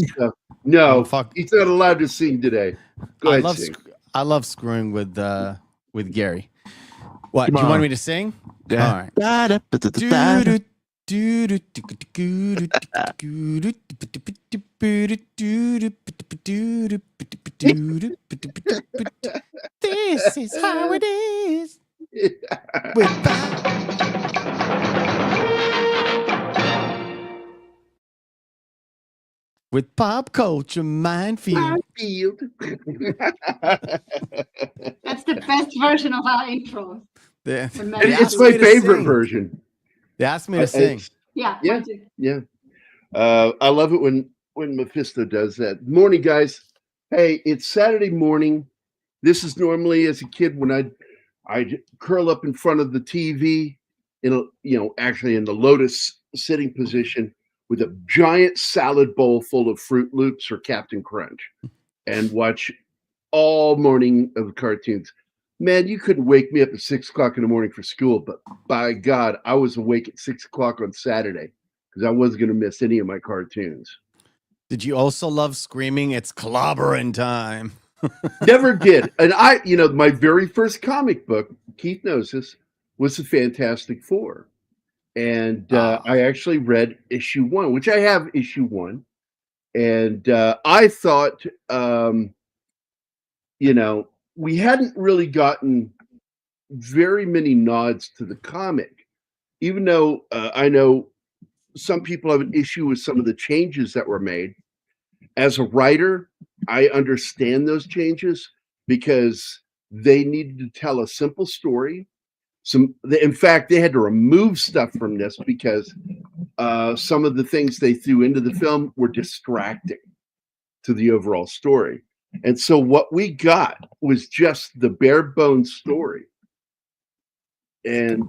stuff. No, he's not allowed to sing today. Go ahead, sing. I love screwing with Gary. What? Do you want me to sing? Yeah. All right. This is how it is. With pop culture minefield. That's the best version of our intro. It's my favorite version. They asked me to sing. Yeah. I love it when Mephisto does that. Morning, guys. Hey, it's Saturday morning. This is normally as a kid when I'd curl up in front of the TV, actually in the lotus sitting position with a giant salad bowl full of Fruit Loops or Captain Crunch and watch all morning of cartoons. Man, you couldn't wake me up at 6 o'clock in the morning for school, but by God, I was awake at 6 o'clock on Saturday because I wasn't going to miss any of my cartoons. Did you also love screaming, "It's clobbering time"? Never did. And my very first comic book, Keith knows this, was the Fantastic Four. And I actually read issue 1, which I have issue 1. And I thought, we hadn't really gotten very many nods to the comic, even though I know some people have an issue with some of the changes that were made. As a writer, I understand those changes because they needed to tell a simple story. In fact, they had to remove stuff from this because some of the things they threw into the film were distracting to the overall story. And so what we got was just the bare bones story. And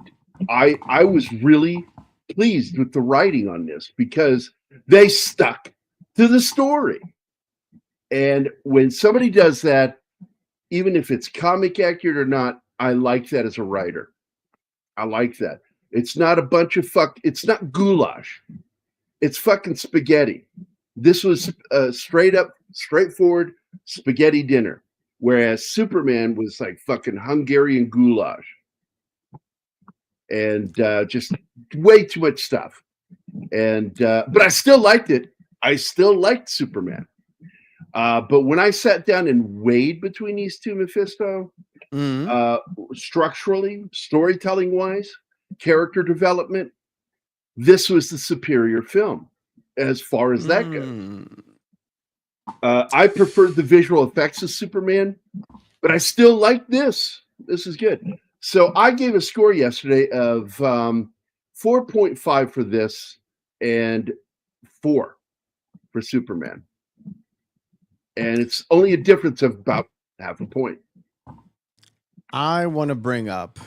I was really pleased with the writing on this because they stuck to the story. And when somebody does that, even if it's comic accurate or not, I like that as a writer. I like that. It's not a bunch of it's not goulash. It's fucking spaghetti. This was a straightforward spaghetti dinner, whereas Superman was like fucking Hungarian goulash. And just way too much stuff. And but I still liked it. I still liked Superman. But when I sat down and weighed between these two, Mephisto, structurally, storytelling wise, character development, this was the superior film as far as that goes. I preferred the visual effects of Superman, but I still like this. This is good. So I gave a score yesterday of 4.5 for this and 4 for Superman. And it's only a difference of about half a point. I want to bring up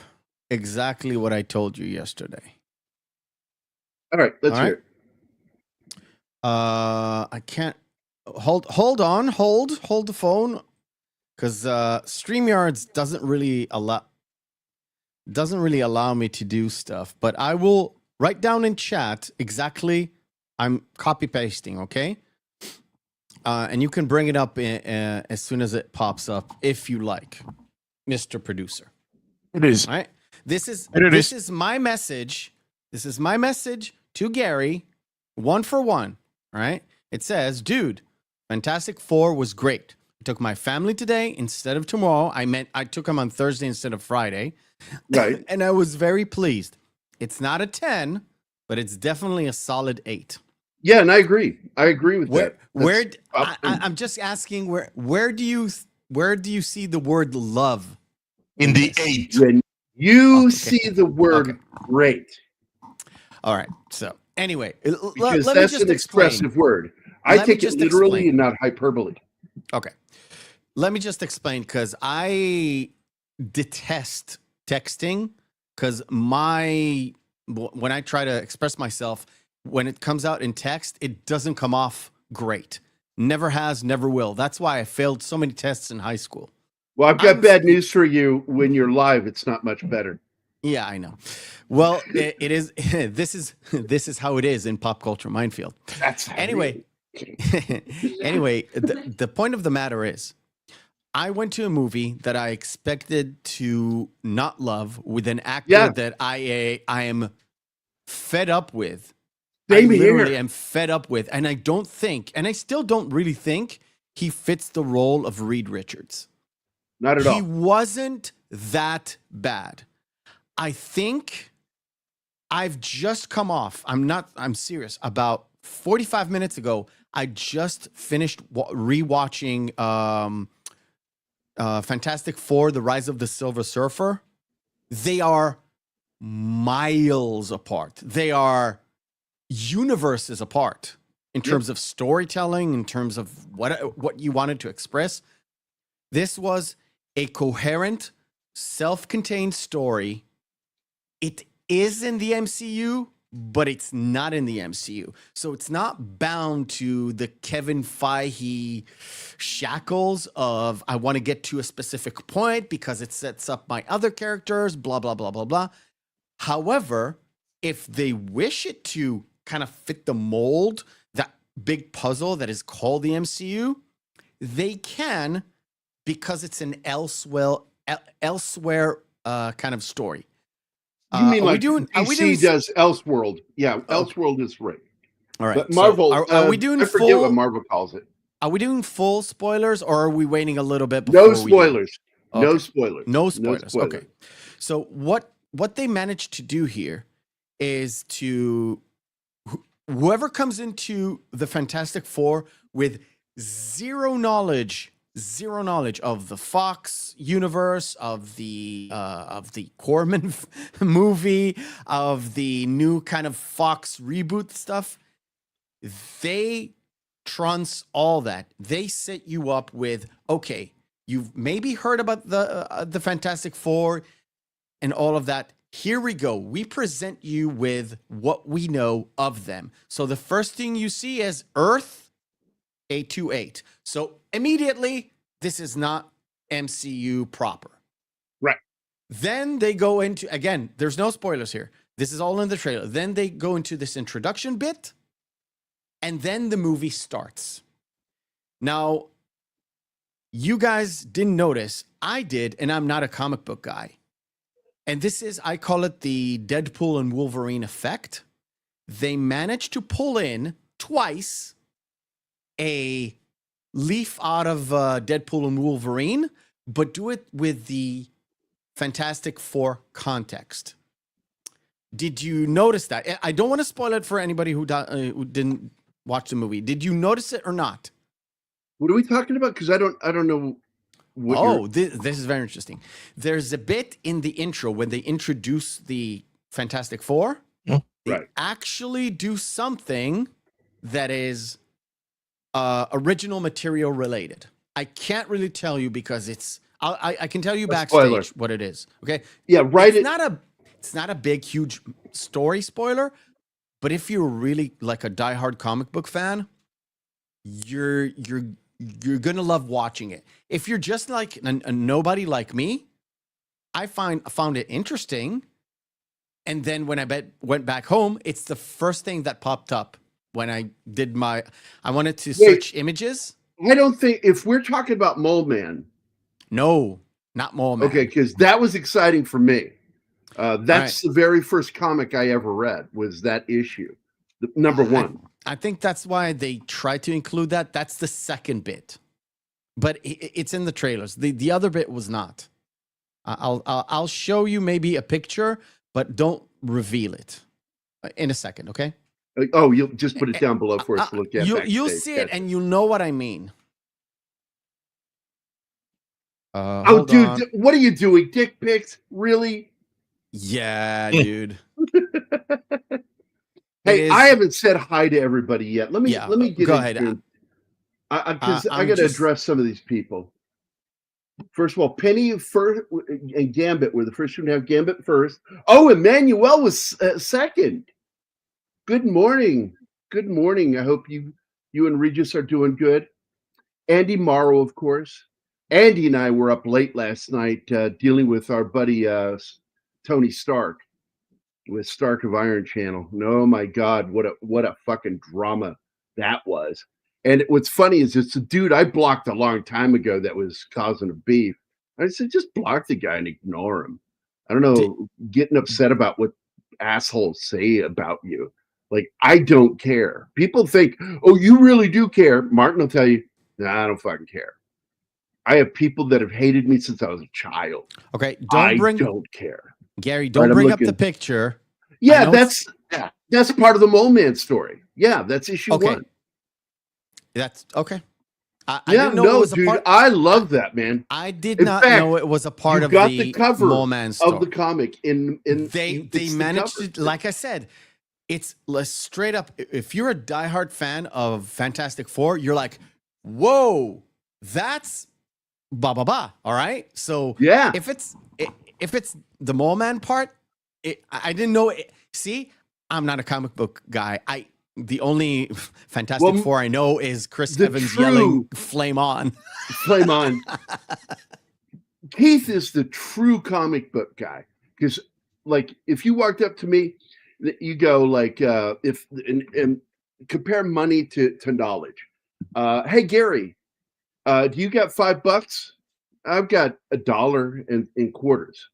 exactly what I told you yesterday. All right, let's hear it. I can't hold the phone because StreamYards doesn't really allow me to do stuff, but I will write down in chat exactly. I'm copy pasting, okay? And you can bring it up as soon as it pops up if you like, Mr. Producer. It is. All right. This is my message. This is my message to Gary, 1 for 1. All right. It says, dude, Fantastic Four was great. I took my family today instead of tomorrow. I took them on Thursday instead of Friday. Right. And I was very pleased. It's not a 10, but it's definitely a solid 8. Yeah, and I agree. I agree with that. I'm just asking where do you see the word love in the 8? When you see the word great. All right. So anyway, because that's an expressive word. I take it literally and not hyperbole. Okay. Let me just explain, because I detest texting, because when I try to express myself, when it comes out in text, it doesn't come off great. Never has, never will. That's why I failed so many tests in high school. Well, I've got bad news for you. When you're live, it's not much better. Yeah, I know. Well, it is. This is how it is in pop culture minefield. That's anyway. Anyway, the point of the matter is, I went to a movie that I expected to not love with an actor Yeah. that I am fed up with. Same I literally here. am fed up with, and I don't think, and I still don't really think he fits the role of Reed Richards. Not at He all. wasn't that bad. I think I've just come off. I'm serious. About 45 minutes ago, I just finished rewatching Fantastic Four: The Rise of the Silver Surfer. They are miles apart. They are universes apart in terms of storytelling, in terms of what you wanted to express. This was a coherent, self-contained story. It is in the MCU, but it's not in the MCU. So it's not bound to the Kevin Feige shackles of, I want to get to a specific point because it sets up my other characters, blah, blah, blah, blah, blah. However, if they wish it to kind of fit the mold, that big puzzle that is called the MCU, they can, because it's an elsewhere kind of story. You mean are like we doing, DC does Elseworld? Yeah, Elseworld is right. All right. But Marvel, so are we doing I forget what full? Marvel calls it. Are we doing full spoilers, or are we waiting a little bit before? No spoilers. No Okay. spoilers. No spoilers. Okay. So what they managed to do here is to whoever comes into the Fantastic Four with zero knowledge of the Fox universe, of the Corman movie, of the new kind of Fox reboot stuff, they trunce all that. They set you up with, okay, you've maybe heard about the Fantastic Four and all of that. Here we go. We present you with what we know of them. So the first thing you see is Earth 828. So immediately, this is not MCU proper. Right. Then they go into, again, there's no spoilers here. This is all in the trailer. Then they go into this introduction bit, and then the movie starts. Now, you guys didn't notice. I did, and I'm not a comic book guy. And this is, I call it the Deadpool and Wolverine effect. They managed to pull in twice a leaf out of Deadpool and Wolverine, but do it with the Fantastic Four context. Did you notice that? I don't want to spoil it for anybody who didn't watch the movie. Did you notice it or not? What are we talking about? Because I don't know. This is very interesting. There's a bit in the intro when they introduce the Fantastic Four. They actually do something that is original material related. I can't really tell you because it's. I can tell you backstage what it is. Okay. Yeah. Right. It's not a big, huge story spoiler, but if you're really like a diehard comic book fan, you're gonna love watching it. If you're just like a nobody like me, I found it interesting. And then when I went back home, it's the first thing that popped up when I did I wanted to search images. I don't think, if we're talking about Mole Man. No, not Mole Man. Okay, because that was exciting for me. That's the very first comic I ever read, was that issue. Number one. I think that's why they tried to include that. That's the second bit, but it's in the trailers. The other bit was not. I'll show you maybe a picture, but don't reveal it in a second, okay? Oh, you'll just put it down below for us to look at. You'll see it, and you'll know what I mean. Dude, what are you doing? Dick pics? Really? Yeah, dude. Hey, I haven't said hi to everybody yet. Let me get go ahead. Because I got to address some of these people. First of all, Penny first and Gambit were the first one to have Gambit first. Oh, Emmanuel was second. Good morning. Good morning. I hope you and Regis are doing good. Andy Morrow, of course. Andy and I were up late last night dealing with our buddy Tony Stark with Stark of Iron Channel. Oh my God, what a fucking drama that was. And what's funny is it's a dude I blocked a long time ago that was causing a beef. I said, just block the guy and ignore him. I don't know, getting upset about what assholes say about you. Like, I don't care. People think, oh, you really do care. Martin will tell you, nah, I don't fucking care. I have people that have hated me since I was a child. Okay, I don't care. Gary, don't bring up the picture. Yeah, that's part of the Mole Man story. Yeah, that's issue one. That's okay. I Yeah, didn't know it was dude, a part. I love that, man. I did not know it was a part of the cover Mole Man story. of the comic. They managed to, like I said, it's straight up. If you're a diehard fan of Fantastic Four, you're like, whoa, that's ba ba ba. All right. So yeah, if it's the Mole Man part, I didn't know it. See, I'm not a comic book guy. The only Fantastic Four I know is Chris Evans yelling "Flame on!" Flame on! Keith is the true comic book guy because, like, if you walked up to me, you go like, if and compare money to knowledge. Hey Gary, do you got $5? I've got $1 in quarters.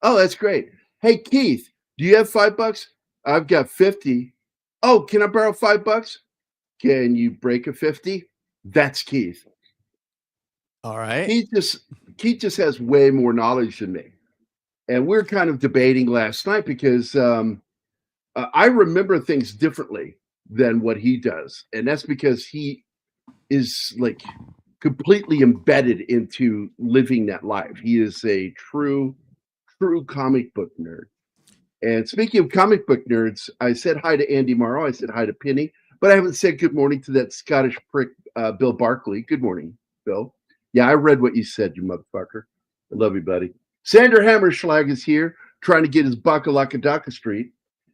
Oh, that's great. Hey Keith, do you have $5? I've got 50. Oh, can I borrow $5? Can you break a 50? That's Keith. All right. Keith just has way more knowledge than me. And we're kind of debating last night because I remember things differently than what he does. And that's because he is like completely embedded into living that life. He is a true comic book nerd. And speaking of comic book nerds, I said hi to Andy Morrow. I said hi to Penny, but I haven't said good morning to that Scottish prick, Bill Barkley. Good morning, Bill. Yeah, I read what you said, you motherfucker. I love you, buddy. Sander Hammerschlag is here, trying to get his Bakalaka Daka Street.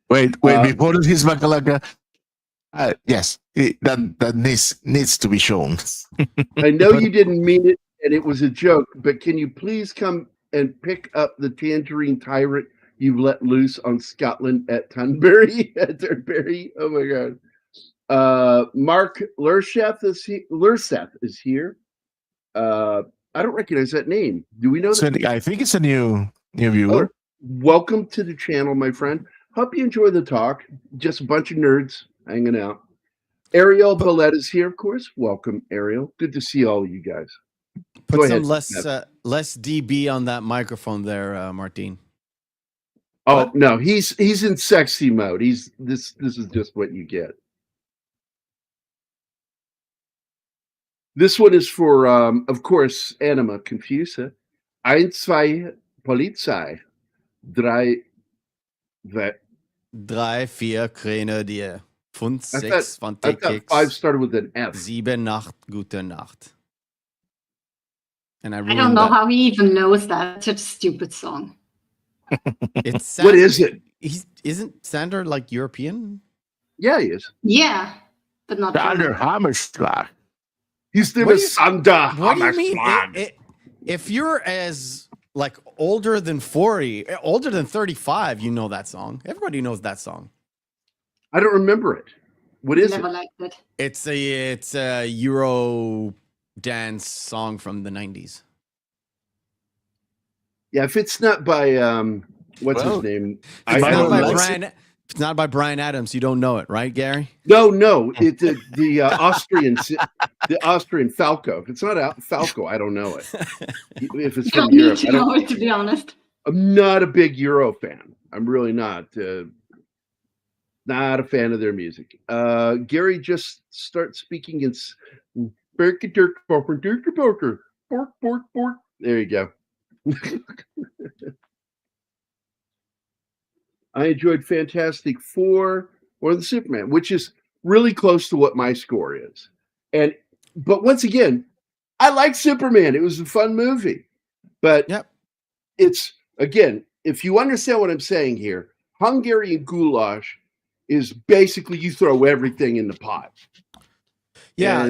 Wait, before his Bakalaka, yes, that needs to be shown. I know you didn't mean it, and it was a joke, but can you please come and pick up the tangerine tyrant you let loose on Scotland at Turnberry? Oh my God. Mark Lurseth is here. I don't recognize that name. Do we know that? I think it's a new viewer. Oh, welcome to the channel, my friend. Hope you enjoy the talk. Just a bunch of nerds hanging out. Ariel Billette is here, of course. Welcome, Ariel. Good to see all of you guys. Put some less dB on that microphone there, Martin. Oh, what? No, he's in sexy mode. This is just what you get. This one is for, of course, Anima Confusa. 1, 2, Polizei. 3, 4 Grenadier. 5, 6, I thought 5 started with an F. 7 Nacht, gute Nacht. And I don't know how he even knows that. Such a stupid song. It's what is it? Isn't Sander like European? Yeah, he is. Yeah, but not Sander Hammerschlag. He's the Sander Hammerschlag. What do you mean? If you're as like older than 40, older than 35, you know that song. Everybody knows that song. I don't remember it. What is Never it? liked it. It's a Euro dance song from the 90s. Yeah, if it's not by what's his name? If it's not by Bryan Adams, you don't know it, right, Gary? No, it's the Austrian, the Austrian Falco. If it's not Falco, I don't know it. If it's from Europe, I don't know it, to be honest. I'm not a big Euro fan. I'm really not. Not a fan of their music. Gary just starts speaking in there you go. I enjoyed Fantastic Four or the Superman, which is really close to what my score is. But once again, I like Superman. It was a fun movie. But it's, again, if you understand what I'm saying here, Hungarian goulash is basically you throw everything in the pot. Yeah,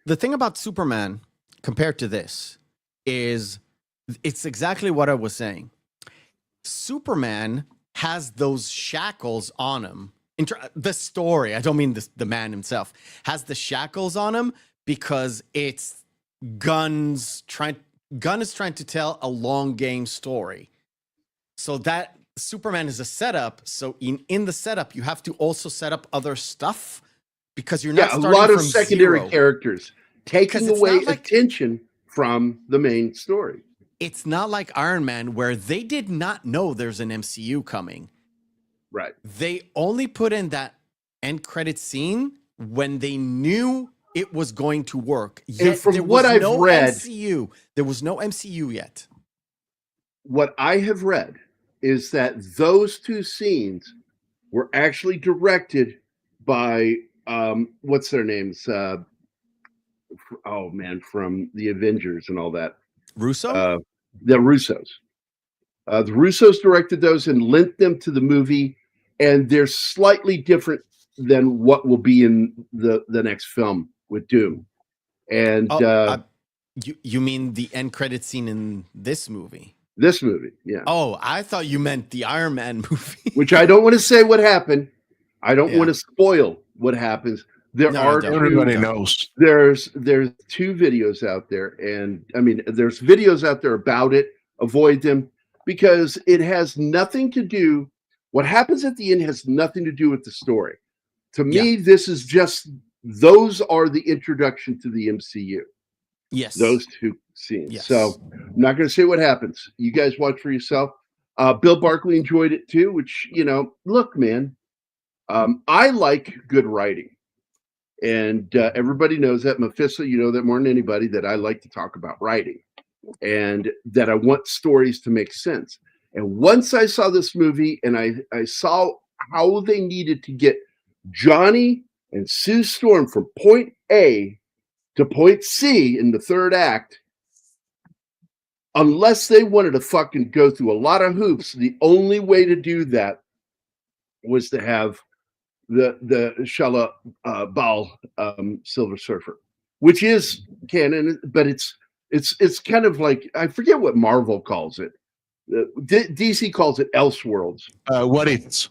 the thing about Superman compared to this is it's exactly what I was saying. Superman has those shackles on him The story, I don't mean the man himself, has the shackles on him because it's Gunn is trying to tell a long game story. So that Superman is a setup. So in the setup, you have to also set up other stuff because you're not a starting lot of from secondary zero. characters taking it's away not like- attention from the main story. It's not like Iron Man where they did not know there's an MCU coming. Right. They only put in that end credit scene when they knew it was going to work. Yet from there what was I've no read- MCU. There was no MCU yet. What I have read is that those two scenes were actually directed by what's their names? From the Avengers and all that. Russo? The Russos. The Russos directed those and lent them to the movie, and they're slightly different than what will be in the next film with Doom. And You mean the end credit scene in this movie? this movie, yeah. Oh, I thought you meant the Iron Man movie. Which I don't want to say what happened. I don't Yeah. want to spoil what happens. There No, are don't. Everybody Don't. knows. there's 2 videos out there, and I mean there's videos out there about it. Avoid them because it has nothing to do. What happens at the end has nothing to do with the story. To me, this is just those are the introduction to the MCU. Yes. Those 2 scenes. Yes. So I'm not going to say what happens. You guys watch for yourself. Bill Barkley enjoyed it too, which look, man, I like good writing. And everybody knows that. Mephisto, you know that more than anybody, that I like to talk about writing and that I want stories to make sense. And once I saw this movie and I saw how they needed to get Johnny and Sue Storm from point A to point C in the 3rd act, unless they wanted to fucking go through a lot of hoops, the only way to do that was to have the Shala Bal Silver Surfer, which is canon, but it's kind of like, I forget what Marvel calls it. DC calls it Elseworlds. What ifs?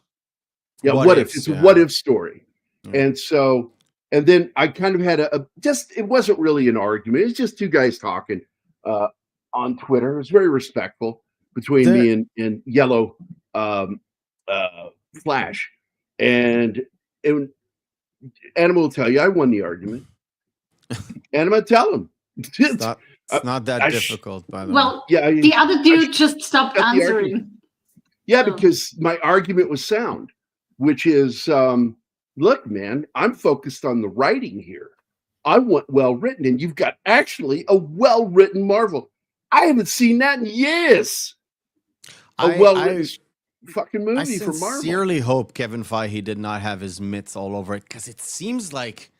Yeah, What what if? ifs, It's yeah. a what if story. Yeah. And so, and then I kind of had it wasn't really an argument. It's just 2 guys talking on Twitter. It was very respectful between me and Yellow Flash. And Anima will tell you, I won the argument. Anima, tell him. It's not that I difficult, by the way. Well, Yeah, the other dude just stopped got the answering. yeah, Oh. because my argument was sound, which is, look, man, I'm focused on the writing here. I want well written, and you've got actually a well written Marvel. I haven't seen that in years. A well written fucking movie I for Marvel. sincerely hope Kevin Feige did not have his mitts all over it because it seems like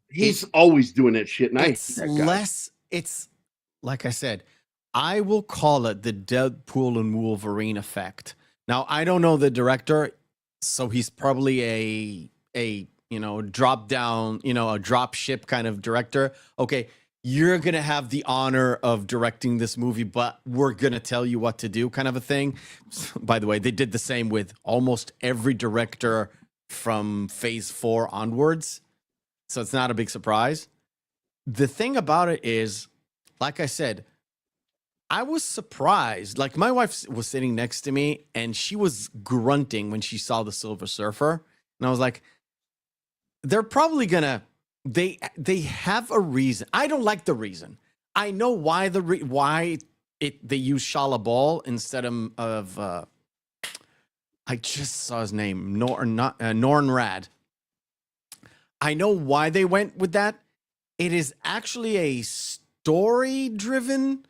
He's always doing that shit, and I hate it's that guy. less. It's like I said, I will call it the Deadpool and Wolverine effect. Now I don't know the director, so he's probably a drop down, a drop ship kind of director. Okay, you're gonna have the honor of directing this movie, but we're gonna tell you what to do, kind of a thing. By the way, they did the same with almost every director from Phase 4 onwards, so it's not a big surprise. The thing about it is, like I said, I was surprised. Like, my wife was sitting next to me and she was grunting when she saw the Silver Surfer. And I was like, they're probably gonna, they have a reason. I don't like the reason. I know why they use Shala Ball instead of I just saw his name, Norn Rad. I know why they went with that. It is actually a story-driven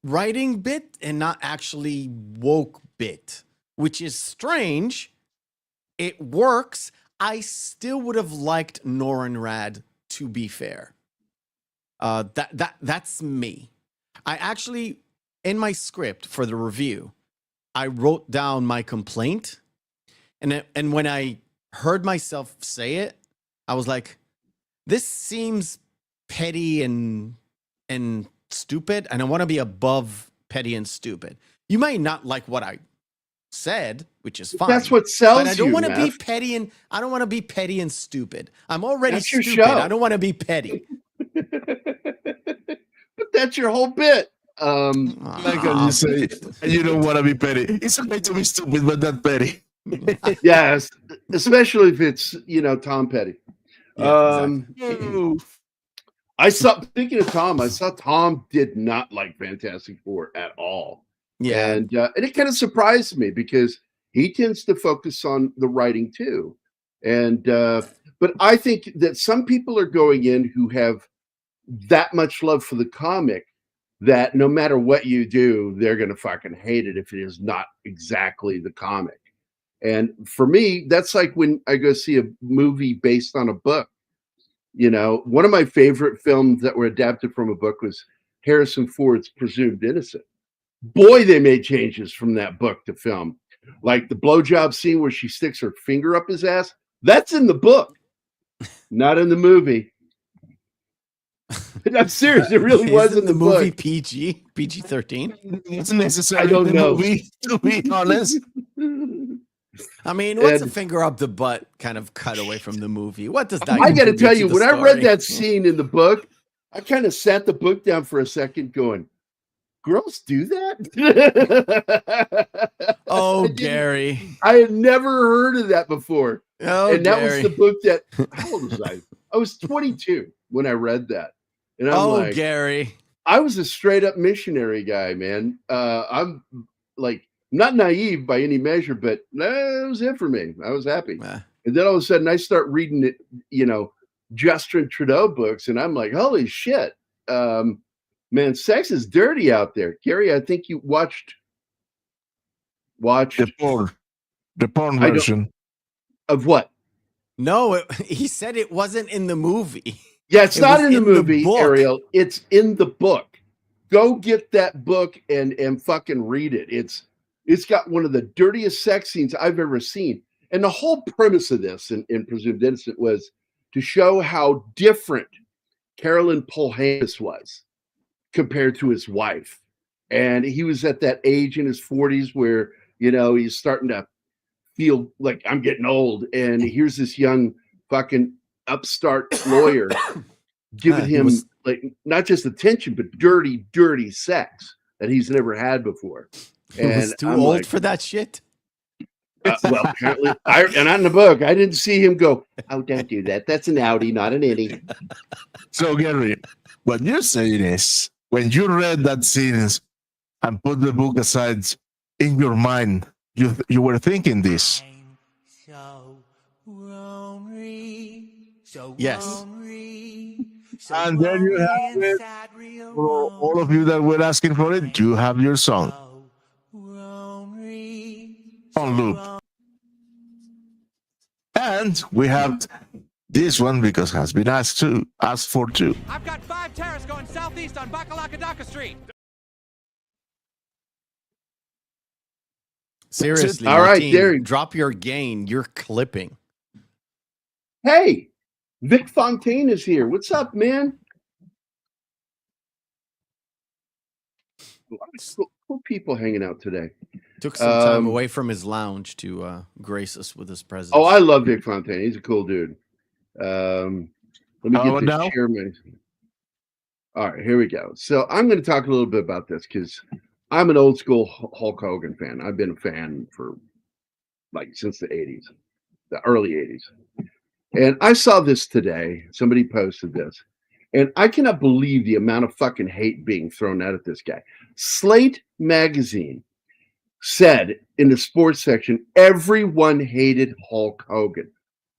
writing bit and not actually woke bit, which is strange. It works. I still would have liked Norrin Rad, to be fair. That's me. I actually, in my script for the review, I wrote down my complaint, and when I heard myself say it, I was like, this seems petty and stupid, and I want to be above petty and stupid. You may not like what I said, which is fine. That's what sells But I don't you, want to be Neff. petty and I don't want to be petty and stupid. I'm already That's your stupid. show. I don't want to be petty. But that's your whole bit. Like you say, you don't want to be petty. It's okay to be stupid, but not petty. Yes, especially if it's Tom Petty. Yeah, exactly. Speaking of Tom, I saw Tom did not like Fantastic Four at all. Yeah. And it kind of surprised me because he tends to focus on the writing too. And but I think that some people are going in who have that much love for the comic that no matter what you do, they're going to fucking hate it if it is not exactly the comic. And for me, that's like when I go see a movie based on a book. One of my favorite films that were adapted from a book was Harrison Ford's Presumed Innocent. Boy, they made changes from that book to film. Like the blowjob scene where she sticks her finger up his ass. That's in the book, not in the movie. I'm serious. It really was in the movie book. PG-13. It's necessary. I don't in the know. movie, to be honest. I mean, what's a And- finger up the butt kind of cut away from the movie? What does that? I got to contribute tell you, the when I read story? that scene in the book, I kind of sat the book down for a second, going, "Girls do that?" Oh, I didn't- Gary. I had never heard of that before. Oh, And that was Gary. the book that, how old was I? I was 22 when I read that. And I'm Oh, like, Gary. I was a straight up missionary guy, man. I'm like not naive by any measure, but that was it for me. I was happy. And then all of a sudden I start reading it, Justin Trudeau books, and I'm like, holy shit. Man, sex is dirty out there. Gary, I think you watched The porn I don't- version. of what? No, he said it wasn't in the movie. Yeah, it's It not was in the in the movie, book. Ariel. It's in the book. Go get that book and fucking read it. It's got one of the dirtiest sex scenes I've ever seen. And the whole premise of this in Presumed Innocent was to show how different Carolyn Polhamus was compared to his wife. And he was at that age in his 40s where, he's starting to feel like I'm getting old. And here's this young fucking upstart lawyer giving him like not just attention, but dirty, dirty sex that he's never had before. He was And too I'm old like, for that shit. well, apparently, and not in the book, I didn't see him go, "Oh, don't do that. That's an outie, not an innie." So, Gary, what you're saying is when you read that scenes and put the book aside in your mind, you were thinking this. Yes. And there you have it. For all of you that were asking for it, you have your song on loop. And we have this one because has been asked for too. I've got 5 terrace going southeast on Bachalakadaka Street. Seriously. All right, Martine, there. drop your gain. You're clipping. Hey, Vic Fontaine is here. What's up, man? A lot of cool people hanging out today. Took some time away from his lounge to grace us with his presence. Oh, I love Vic Fontaine. He's a cool dude. Let me get this now? chairman. All right, here we go. So I'm going to talk a little bit about this because I'm an old school Hulk Hogan fan. I've been a fan for since the 80s, the early 80s. And I saw this today. Somebody posted this. And I cannot believe the amount of fucking hate being thrown out at this guy. Slate magazine said in the sports section, everyone hated Hulk Hogan.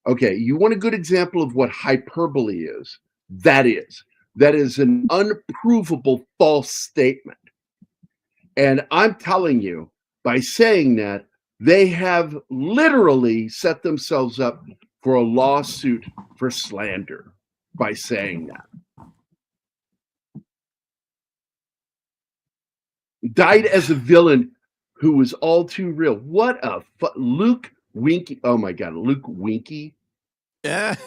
Okay, you want a good example of what hyperbole is? That is an unprovable false statement. And I'm telling you, by saying that, they have literally set themselves up for a lawsuit for slander by saying that. Died as a villain who was all too real. What a Luke Winky. Oh my God, Luke Winky. That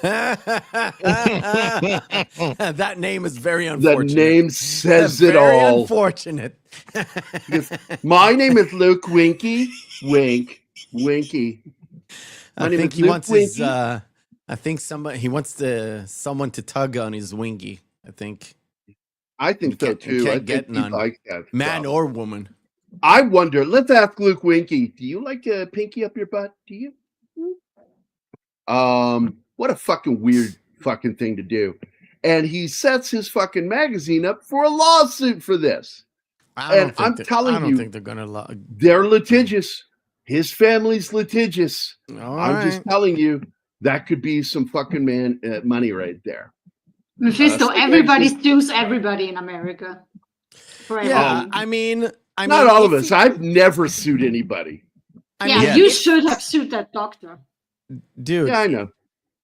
name is very The unfortunate. name says it Very all. unfortunate. My name is Luke Winky. Wink. Winky. My I name think is he Luke wants his. Winky. I think he wants someone to tug on his wingy. I think I think so too. can't I get think he none. likes that Man stuff. or woman. I wonder. Let's ask Luke Winky. Do you like a pinky up your butt? Do you? What a fucking weird fucking thing to do. And he sets his fucking magazine up for a lawsuit for this. I don't think they're gonna. They're litigious. His family's litigious. I'm just telling you, that could be some fucking money right there. Mephisto, everybody sues everybody in America. For Yeah, everything. I mean, not all of us. I've never sued anybody. You should have sued that doctor. Dude. Yeah, I know.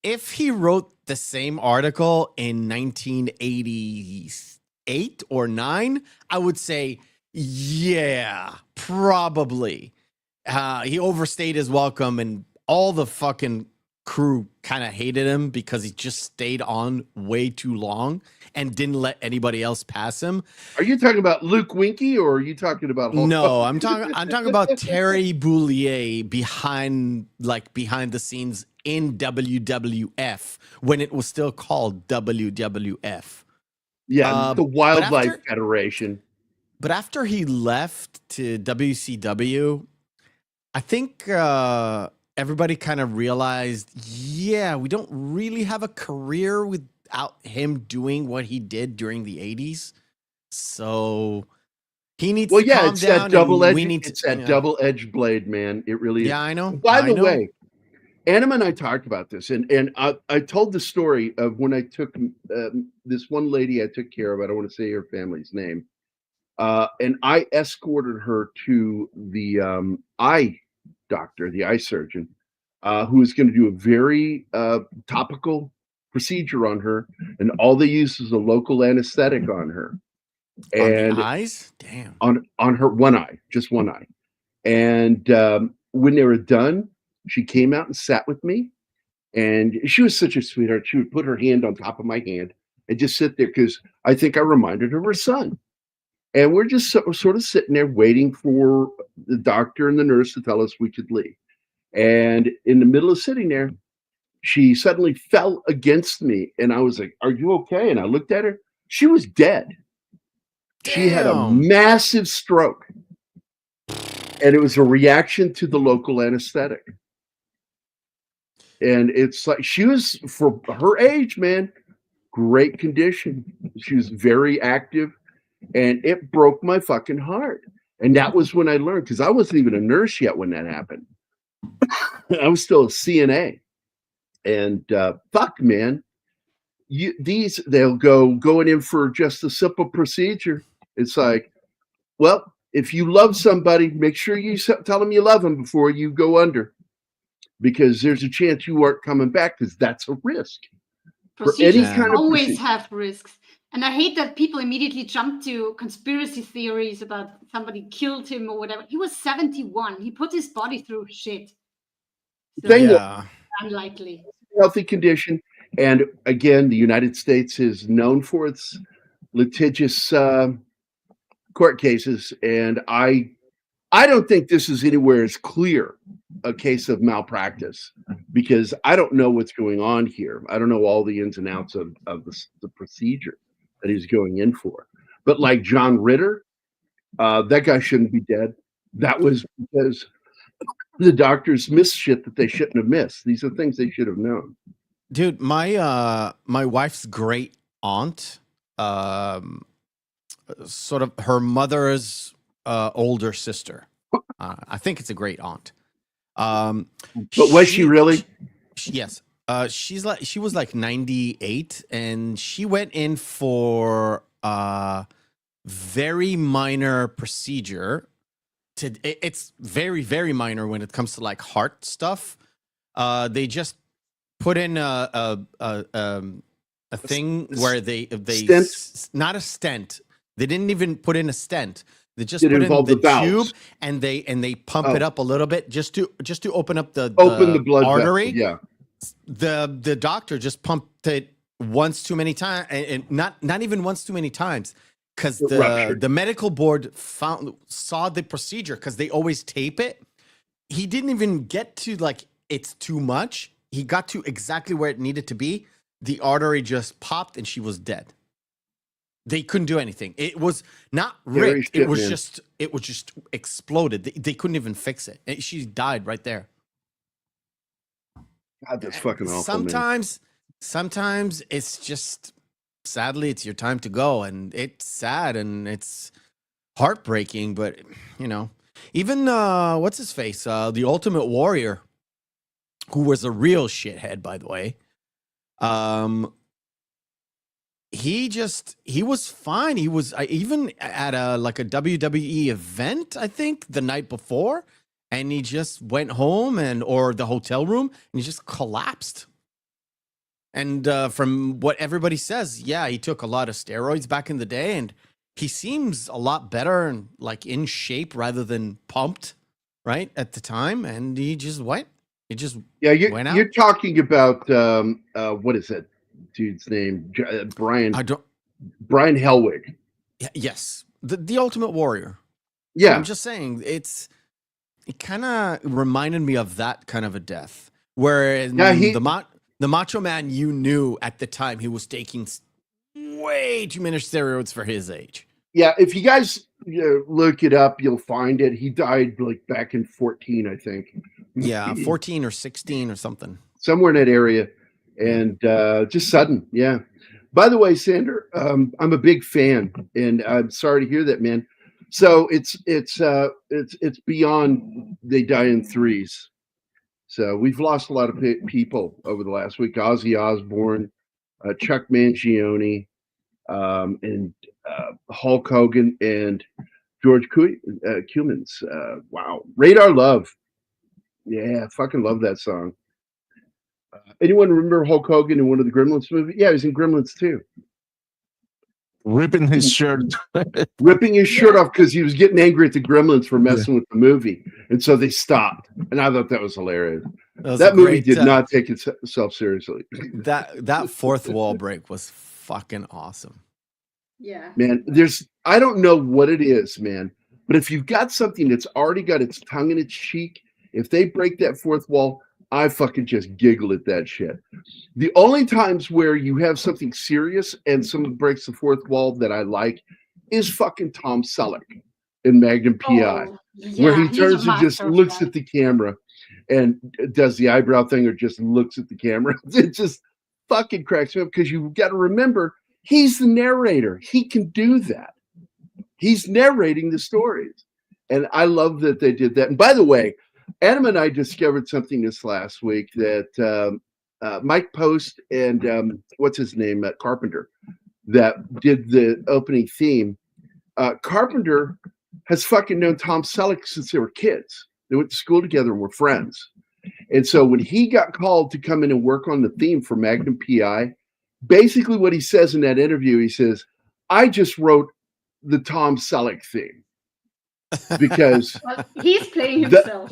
If he wrote the same article in 1988 or 9, I would say, yeah, probably. He overstayed his welcome, and all the fucking crew kind of hated him because he just stayed on way too long and didn't let anybody else pass him. Are you talking about Luke Winky, or are you talking about Hulk? No, I'm talking about Terry Boulier behind the scenes in WWF when it was still called WWF. Yeah, the Wildlife Federation. But after he left to WCW, I think everybody kind of realized, yeah, we don't really have a career without him doing what he did during the 80s. So he needs to calm down. It's that double-edged blade, man. It really is. Yeah, I know. By the way, Anima and I talked about this, and I told the story of when I took this one lady I took care of. I don't want to say her family's name. And I escorted her to the eye doctor, the eye surgeon, who was going to do a very topical procedure on her, and all they used was a local anesthetic on her. And on the eyes? Damn. On her one eye, just one eye. And when they were done, she came out and sat with me, and she was such a sweetheart. She would put her hand on top of my hand and just sit there, because I think I reminded her of her son. And we're just sort of sitting there waiting for the doctor and the nurse to tell us we could leave. And in the middle of sitting there, she suddenly fell against me. And I was like, "Are you okay?" And I looked at her. She was dead. Damn. She had a massive stroke. And it was a reaction to the local anesthetic. And it's like, she was, for her age, man, great condition. She was very active. And it broke my fucking heart. And that was when I learned, because I wasn't even a nurse yet when that happened. I was still a CNA. And fuck, man, they'll going in for just a simple procedure. It's like, well, if you love somebody, make sure you tell them you love them before you go under, because there's a chance you aren't coming back, because that's a risk. Procedures always have risks. And I hate that people immediately jump to conspiracy theories about somebody killed him or whatever. He was 71. He put his body through shit. So unlikely. Healthy condition. And again, the United States is known for its litigious court cases. And I don't think this is anywhere as clear a case of malpractice, because I don't know what's going on here. I don't know all the ins and outs of the procedure that he's going in for. But like John Ritter, that guy shouldn't be dead. That was because the doctors missed shit that they shouldn't have missed. These are things they should have known. Dude, my wife's great aunt, sort of her mother's older sister. I think it's a great aunt. But was she really? Yes. She was like 98, and she went in for very minor procedure. It's very, very minor when it comes to like heart stuff. They just put in a thing where they not a stent. They didn't even put in a stent. They just put in the tube, and they pump it up a little bit just to open up the blood artery. Vessel, yeah. The doctor just pumped it once too many times, and not even once too many times, because the medical board saw the procedure, because they always tape it. He didn't even get to like it's too much. He got to exactly where it needed to be. The artery just popped and she was dead. They couldn't do anything. It was not ripped. It was just exploded. They couldn't even fix it. She died right there. God, that's fucking awful. Sometimes it's just, sadly, it's your time to go, and it's sad and it's heartbreaking. But even what's his face, the Ultimate Warrior, who was a real shithead, by the way. He was fine. He was even at a WWE event, I think, the night before, and he just went home or the hotel room, and he just collapsed. And from what everybody says, yeah, he took a lot of steroids back in the day, and he seems a lot better and like in shape rather than pumped, right, at the time. And he just went. Went out. You're talking about what is that dude's name? Brian Hellwig. Yes, the Ultimate Warrior. Yeah, so I'm just saying it kind of reminded me of that kind of a death, where the Macho Man, you knew at the time he was taking way too many steroids for his age. Yeah, if you guys look it up, you'll find it. He died like back in 2014, I think. Yeah, 14 or 16 or something. Somewhere in that area. And just sudden, yeah. By the way, Sander, I'm a big fan, and I'm sorry to hear that, man. So it's beyond they die in threes. So we've lost a lot of people over the last week. Ozzy Osbourne, Chuck Mangione, and Hulk Hogan, and George Cummins. Wow. Radar Love. Yeah, fucking love that song. Anyone remember Hulk Hogan in one of the Gremlins movies? Yeah, he was in Gremlins too. Ripping his shirt. Ripping his shirt off because he was getting angry at the Gremlins for messing with the movie. And so they stopped. And I thought that was hilarious. That movie did not take itself seriously. That fourth wall break was fucking awesome. Yeah. Man, I don't know what it is, man. But if you've got something that's already got its tongue in its cheek, if they break that fourth wall, I fucking just giggle at that shit. The only times where you have something serious and someone breaks the fourth wall that I like is fucking Tom Selleck in Magnum PI, where he turns and just looks at the camera and does the eyebrow thing or just looks at the camera. It just fucking cracks me up because you've got to remember he's the narrator. He can do that. He's narrating the stories. And I love that they did that. And by the way, Adam and I discovered something this last week that Mike Post and what's his name, Carpenter, that did the opening theme. Carpenter has fucking known Tom Selleck since they were kids. They went to school together and were friends. And so when he got called to come in and work on the theme for Magnum PI, basically what he says in that interview, he says, I just wrote the Tom Selleck theme. Because he's playing himself.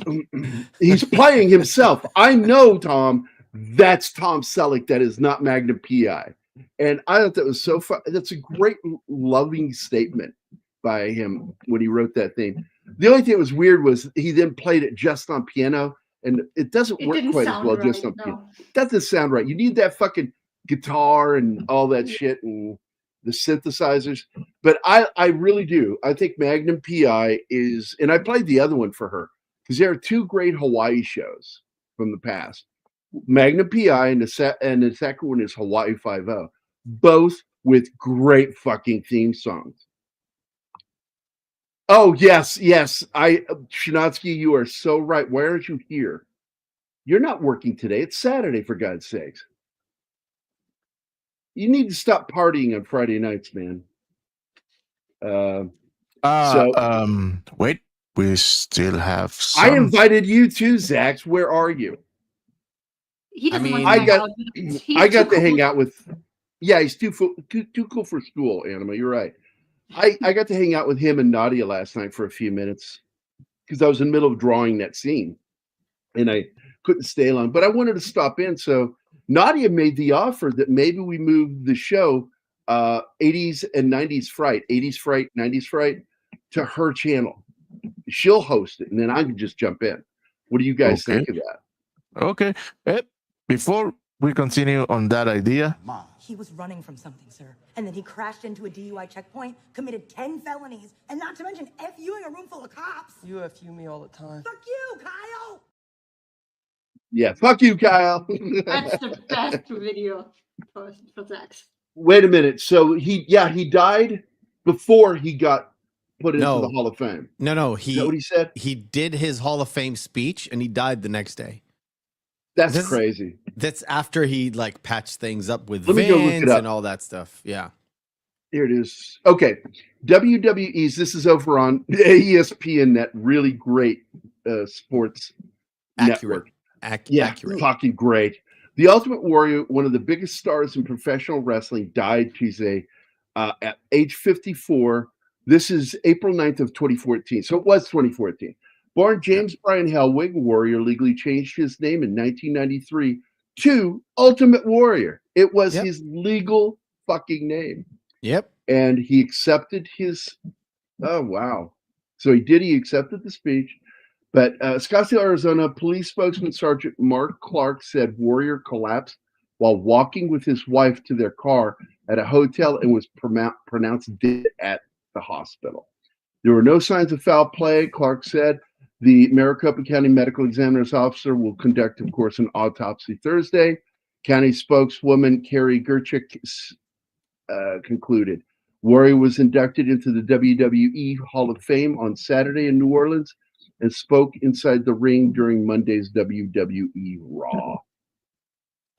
He's playing himself. I know, Tom, that's Tom Selleck. That is not Magnum PI. And I thought that was so fun. That's a great, loving statement by him when he wrote that theme. The only thing that was weird was he then played it just on piano, and it doesn't work quite as well just on piano. That doesn't sound right. You need that fucking guitar and all that shit and the synthesizers. But I really do. I think Magnum PI is, and I played the other one for her because there are two great Hawaii shows from the past. Magnum PI and the second one is Hawaii 5-0, both with great fucking theme songs. Oh, yes. Shinatsky, you are so right. Why aren't you here? You're not working today. It's Saturday, for God's sakes. You need to stop partying on Friday nights, man. Wait, we still have some. I invited you too, Zax. Where are you? He doesn't want to hang out. I got to hang out with. Yeah, he's too cool for school, Anima. You're right. I got to hang out with him and Nadia last night for a few minutes because I was in the middle of drawing that scene, and couldn't stay long, but I wanted to stop in. So Nadia made the offer that maybe we move the show 80s and 90s Fright, 80s Fright, 90s Fright to her channel. She'll host it, and then I can just jump in. What do you guys think of that? Okay. Before we continue on that idea, he was running from something, sir, and then he crashed into a DUI checkpoint, committed 10 felonies, and not to mention FUing a room full of cops. You FU me all the time. Fuck you, Kyle. Yeah, fuck you, Kyle. That's the best video for sex. Wait a minute. So he died before he got put into the Hall of Fame. No. Is that what he said? He did his Hall of Fame speech and he died the next day. That's crazy. That's after he like patched things up with Let me go look Vince it up. and all that stuff. Yeah. Here it is. Okay. WWE's, this is over on ESPN Net, really great sports network. Accurate. Fucking great. The Ultimate Warrior, one of the biggest stars in professional wrestling, died Tuesday at age 54. This is April 9th of 2014. So it was 2014. Born James Bryan Hellwig, Warrior legally changed his name in 1993 to Ultimate Warrior. It was his legal fucking name. Yep. And he accepted his, oh, wow. So he accepted the speech. But Scottsdale, Arizona, police spokesman Sergeant Mark Clark said Warrior collapsed while walking with his wife to their car at a hotel and was pronounced dead at the hospital. There were no signs of foul play, Clark said. The Maricopa County Medical Examiner's Officer will conduct, of course, an autopsy Thursday. County spokeswoman Carrie Gerchik concluded. Warrior was inducted into the WWE Hall of Fame on Saturday in New Orleans and spoke inside the ring during Monday's WWE Raw.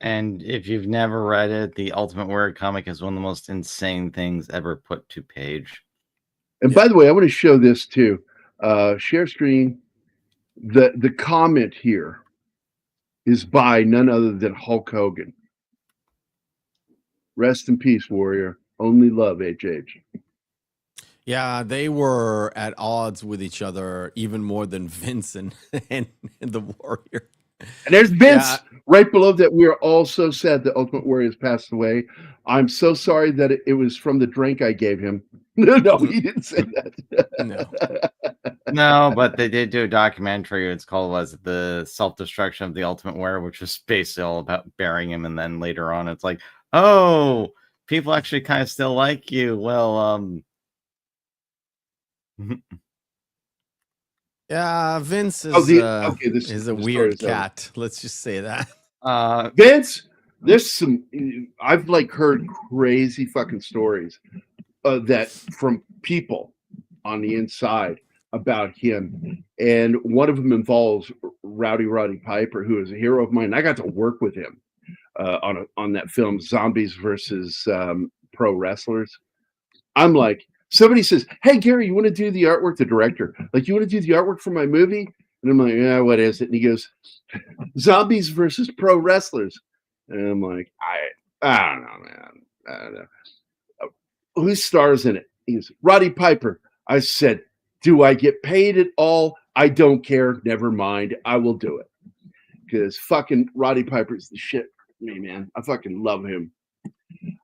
And if you've never read it, the Ultimate Warrior comic is one of the most insane things ever put to page. And by the way, I want to show this too. Share screen. The comment here is by none other than Hulk Hogan. Rest in peace, Warrior. Only love, HH. Yeah, they were at odds with each other even more than Vince and the Warrior. And there's Vince right below that. We are all so sad that Ultimate Warrior has passed away. I'm so sorry that it was from the drink I gave him. No, he didn't say that. No, but they did do a documentary. It's called The Self-Destruction of the Ultimate Warrior, which was basically all about burying him. And then later on, it's like, oh, people actually kind of still like you. Well, yeah, Vince is, is a weird cat. Let's just say that. Vince, there's some, I've like heard crazy fucking stories that from people on the inside about him. And one of them involves Rowdy Roddy Piper, who is a hero of mine. I got to work with him on that film, Zombies versus Pro Wrestlers. I'm like, somebody says, hey, Gary, you want to do the artwork? The director, like, you want to do the artwork for my movie? And I'm like, yeah, what is it? And he goes, Zombies versus Pro Wrestlers. And I'm like, I don't know, man. I don't know. Who stars in it? He goes, Roddy Piper. I said, do I get paid at all? I don't care. Never mind. I will do it. Because fucking Roddy Piper's the shit for me, man. I fucking love him.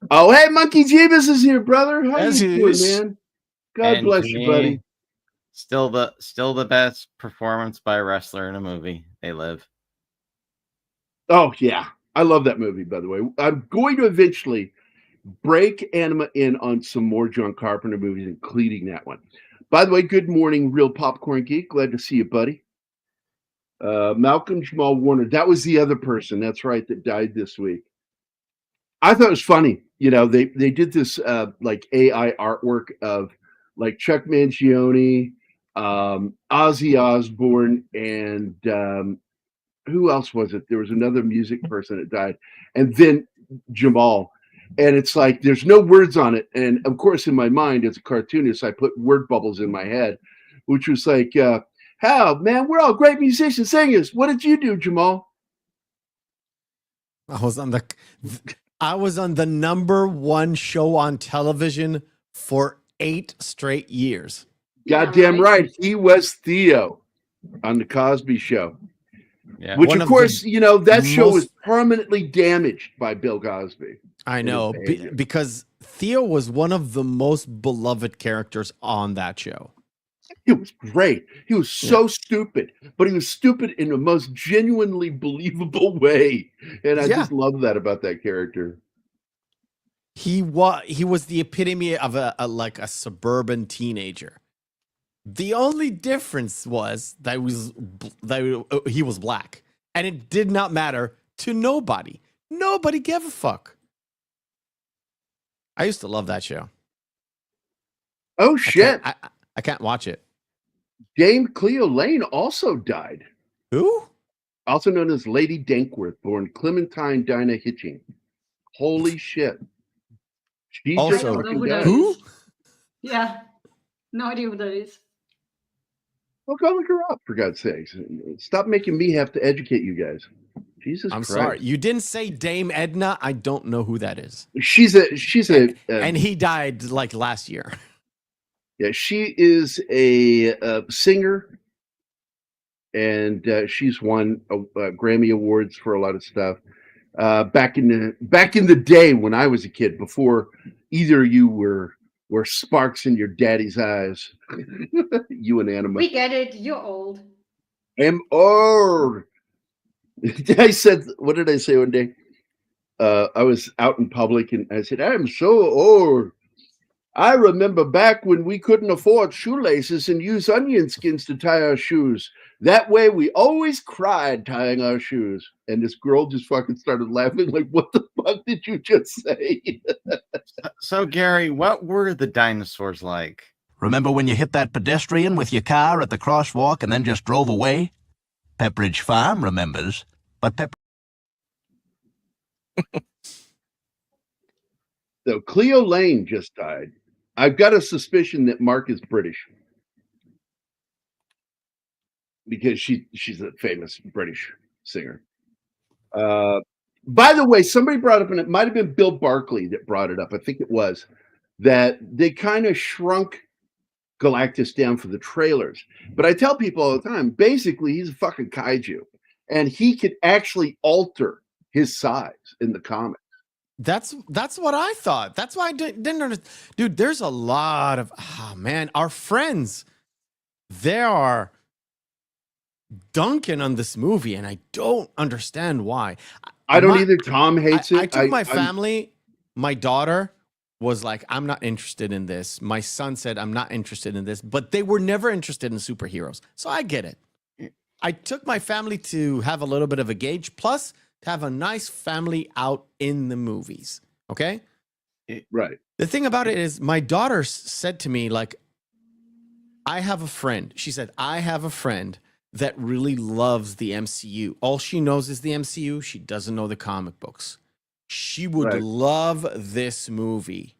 Oh, hey, Monkey Jeebus is here, brother. How you doing, man? God bless you, buddy. Still the best performance by a wrestler in a movie. They live. Oh, yeah. I love that movie, by the way. I'm going to eventually break Anima in on some more John Carpenter movies, including that one. By the way, good morning, Real Popcorn Geek. Glad to see you, buddy. Malcolm Jamal Warner. That was the other person. That's right. That died this week. I thought it was funny. You know, they did this like AI artwork of like Chuck Mangione, Ozzy Osbourne, and who else was it? There was another music person that died, and then Jamal. And it's like there's no words on it. And of course, in my mind, as a cartoonist, I put word bubbles in my head, which was like, how, man, we're all great musicians, singers. What did you do, Jamal? I was on the #1 show on television for 8 straight years. Goddamn right. He was Theo on the Cosby Show. Yeah. Which, One of of course, the you know, that show was most- permanently damaged by Bill Cosby. I and his know behavior. because Theo was one of the most beloved characters on that show. He was great. He was so stupid, but he was stupid in the most genuinely believable way. And I Yeah. just love that about that character. He was the epitome of a suburban teenager. The only difference was that he was black, and it did not matter to nobody. Nobody gave a fuck. I used to love that show. Oh shit! I can't watch it. Dame Cleo Lane also died. Who? Also known as Lady Dankworth, born Clementine Dinah Hitching. Holy shit! She Also, just I don't know fucking who that died. Who? is. Yeah, no idea who that is. Well, go look her up, for God's sakes. Stop making me have to educate you guys. Jesus I'm Christ. sorry. You didn't say Dame Edna. I don't know who that is. She's a And he died like last year. yeah, she is a singer, and she's won Grammy awards for a lot of stuff. Back in the day when I was a kid, before either of you were sparks in your daddy's eyes. You and Anima. We get it. You're old. I'm old. I said, what did I say one day? I was out in public and I said, I'm so old. I remember back when we couldn't afford shoelaces and use onion skins to tie our shoes. That way we always cried tying our shoes. And this girl just fucking started laughing like, what the fuck did you just say? So, Gary, what were the dinosaurs like? Remember when you hit that pedestrian with your car at the crosswalk and then just drove away? Pepperidge Farm remembers, but So Cleo Lane just died. I've got a suspicion that Mark is British because she's a famous British singer. By the way, somebody brought up, and it might have been Bill Barkley that brought it up. I think it was that they kind of shrunk Galactus down for the trailers. But I tell people all the time, basically, he's a fucking kaiju, and he could actually alter his size in the comic. That's what I thought. That's why I didn't understand. Dude, there's a lot of, our friends, they are dunking on this movie, and I don't understand why. I don't either. Tom hates it. I took my family. My daughter was like, I'm not interested in this. My son said, I'm not interested in this. But they were never interested in superheroes. So I get it. I took my family to have a little bit of a gauge, plus to have a nice family out in the movies. Okay? Right. The thing about it is my daughter said to me, like, I have a friend. She said, I have a friend that really loves the MCU. All she knows is the MCU. She doesn't know the comic books. She would love this movie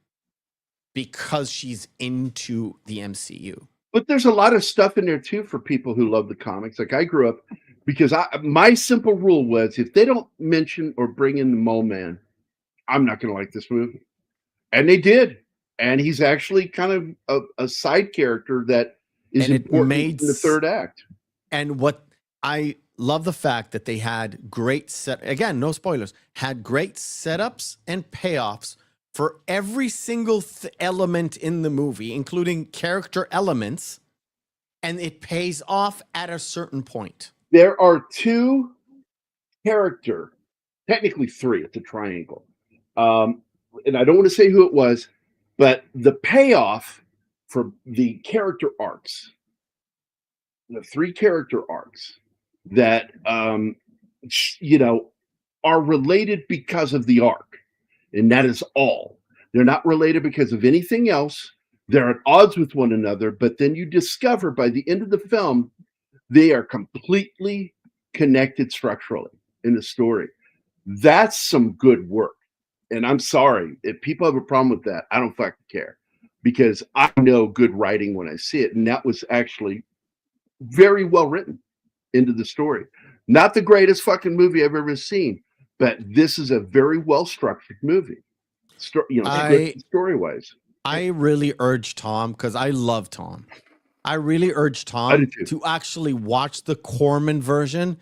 because she's into the MCU. But there's a lot of stuff in there too for people who love the comics. Like I grew up because my simple rule was if they don't mention or bring in the Mole Man, I'm not going to like this movie. And they did. And he's actually kind of a side character that is important in the third act. And what I love the fact that they had great again, no spoilers, had great setups and payoffs for every single element in the movie, including character elements, and it pays off at a certain point. There are two technically three, it's a triangle. And I don't want to say who it was, but the payoff for the character arcs, the three character arcs that are related because of the arc, and that is all. They're not related because of anything else. They're at odds with one another, but then you discover by the end of the film they are completely connected structurally in the story. That's some good work. And I'm sorry if people have a problem with that. I don't fucking care, because I know good writing when I see it, and that was actually very well written into the story. Not the greatest fucking movie I've ever seen, but this is a very well structured movie. Story wise. I really urge Tom, because I love Tom. I really urge Tom to actually watch the Corman version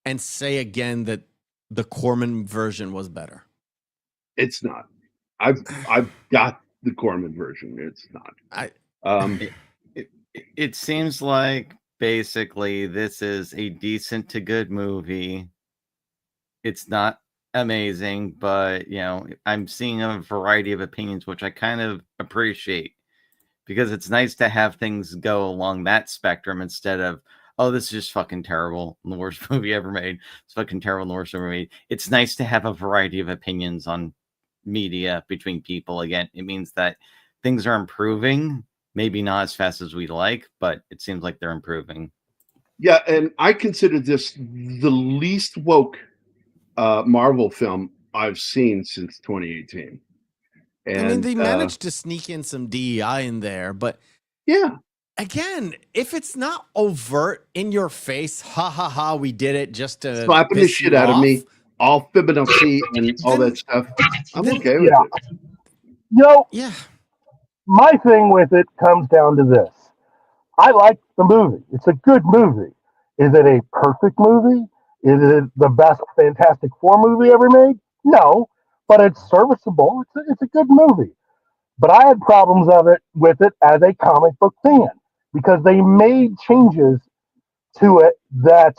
and say again that the Corman version was better? It's not. I've got the Corman version. It's not. It seems like basically this is a decent to good movie. It's not amazing, but I'm seeing a variety of opinions, which I kind of appreciate, because it's nice to have things go along that spectrum instead of, oh, this is just fucking terrible, the worst movie ever made. It's fucking terrible, the worst ever made. It's nice to have a variety of opinions on media between people. Again, it means that things are improving, maybe not as fast as we'd like, but it seems like they're improving. Yeah, and I consider this the least woke Marvel film I've seen since 2018. And, I mean, they managed to sneak in some DEI in there, but yeah, again, if it's not overt in your face, ha ha ha, we did it just to slapping the shit out of me, all fibonacci and all that stuff, I'm okay with it. Yeah. My thing with it comes down to this. I like the movie. It's a good movie. Is it a perfect movie? Is it the best Fantastic Four movie ever made? No, but it's serviceable. It's a good movie. But I had problems with it as a comic book fan because they made changes to it that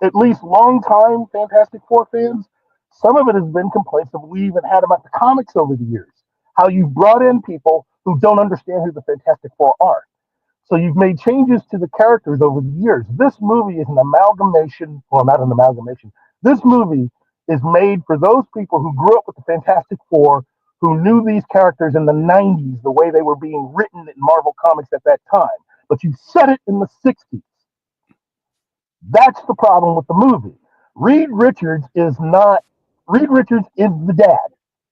at least long-time Fantastic Four fans, some of it has been complaints that we even had about the comics over the years. How you've brought in people who don't understand who the Fantastic Four are. So you've made changes to the characters over the years. This movie is an amalgamation, well, not an amalgamation. This movie is made for those people who grew up with the Fantastic Four, who knew these characters in the 90s, the way they were being written in Marvel Comics at that time. But you set it in the 60s. That's the problem with the movie. Reed Richards is the dad.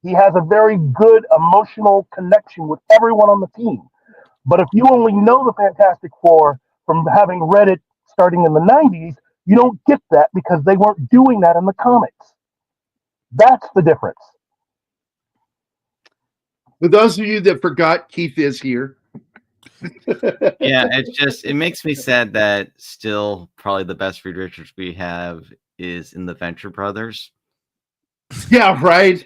He has a very good emotional connection with everyone on the team. But if you only know the Fantastic Four from having read it starting in the 90s, you don't get that because they weren't doing that in the comics. That's the difference. For those of you that forgot, Keith is here. Yeah, it makes me sad that still probably the best Reed Richards we have is in the Venture Brothers. Yeah, right.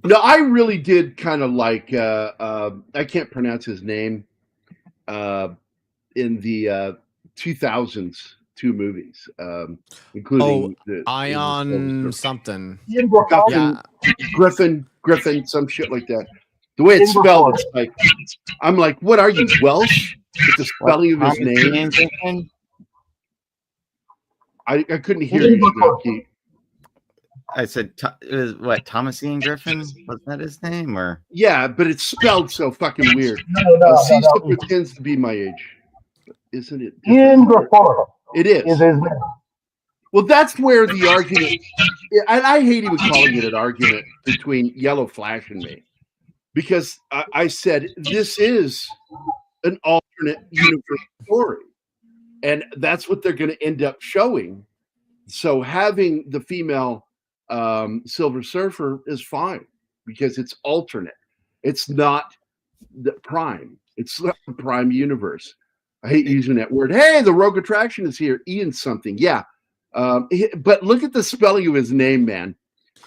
No, I really did kind of like I can't pronounce his name in the 2000s two movies, including the Ion something. Griffin, some shit like that. The way it's spelled, it's like I'm like, what are you, Welsh? With the spelling of his name. I couldn't hear you, Keith. I said, what, Thomas Ian Griffin? Was that his name? Or yeah, but it's spelled so fucking weird. Cecil pretends to be my age, isn't it? Ian Griffin. It is. Is his name. Well, that's where the argument. I hate even calling it an argument between Yellow Flash and me, because I said this is an alternate universe story, and that's what they're going to end up showing. So having the female Silver Surfer is fine because it's alternate. It's not the Prime. It's not the Prime universe. I hate using that word. Hey, the Rogue Attraction is here. Ian something. Yeah. But look at the spelling of his name, man.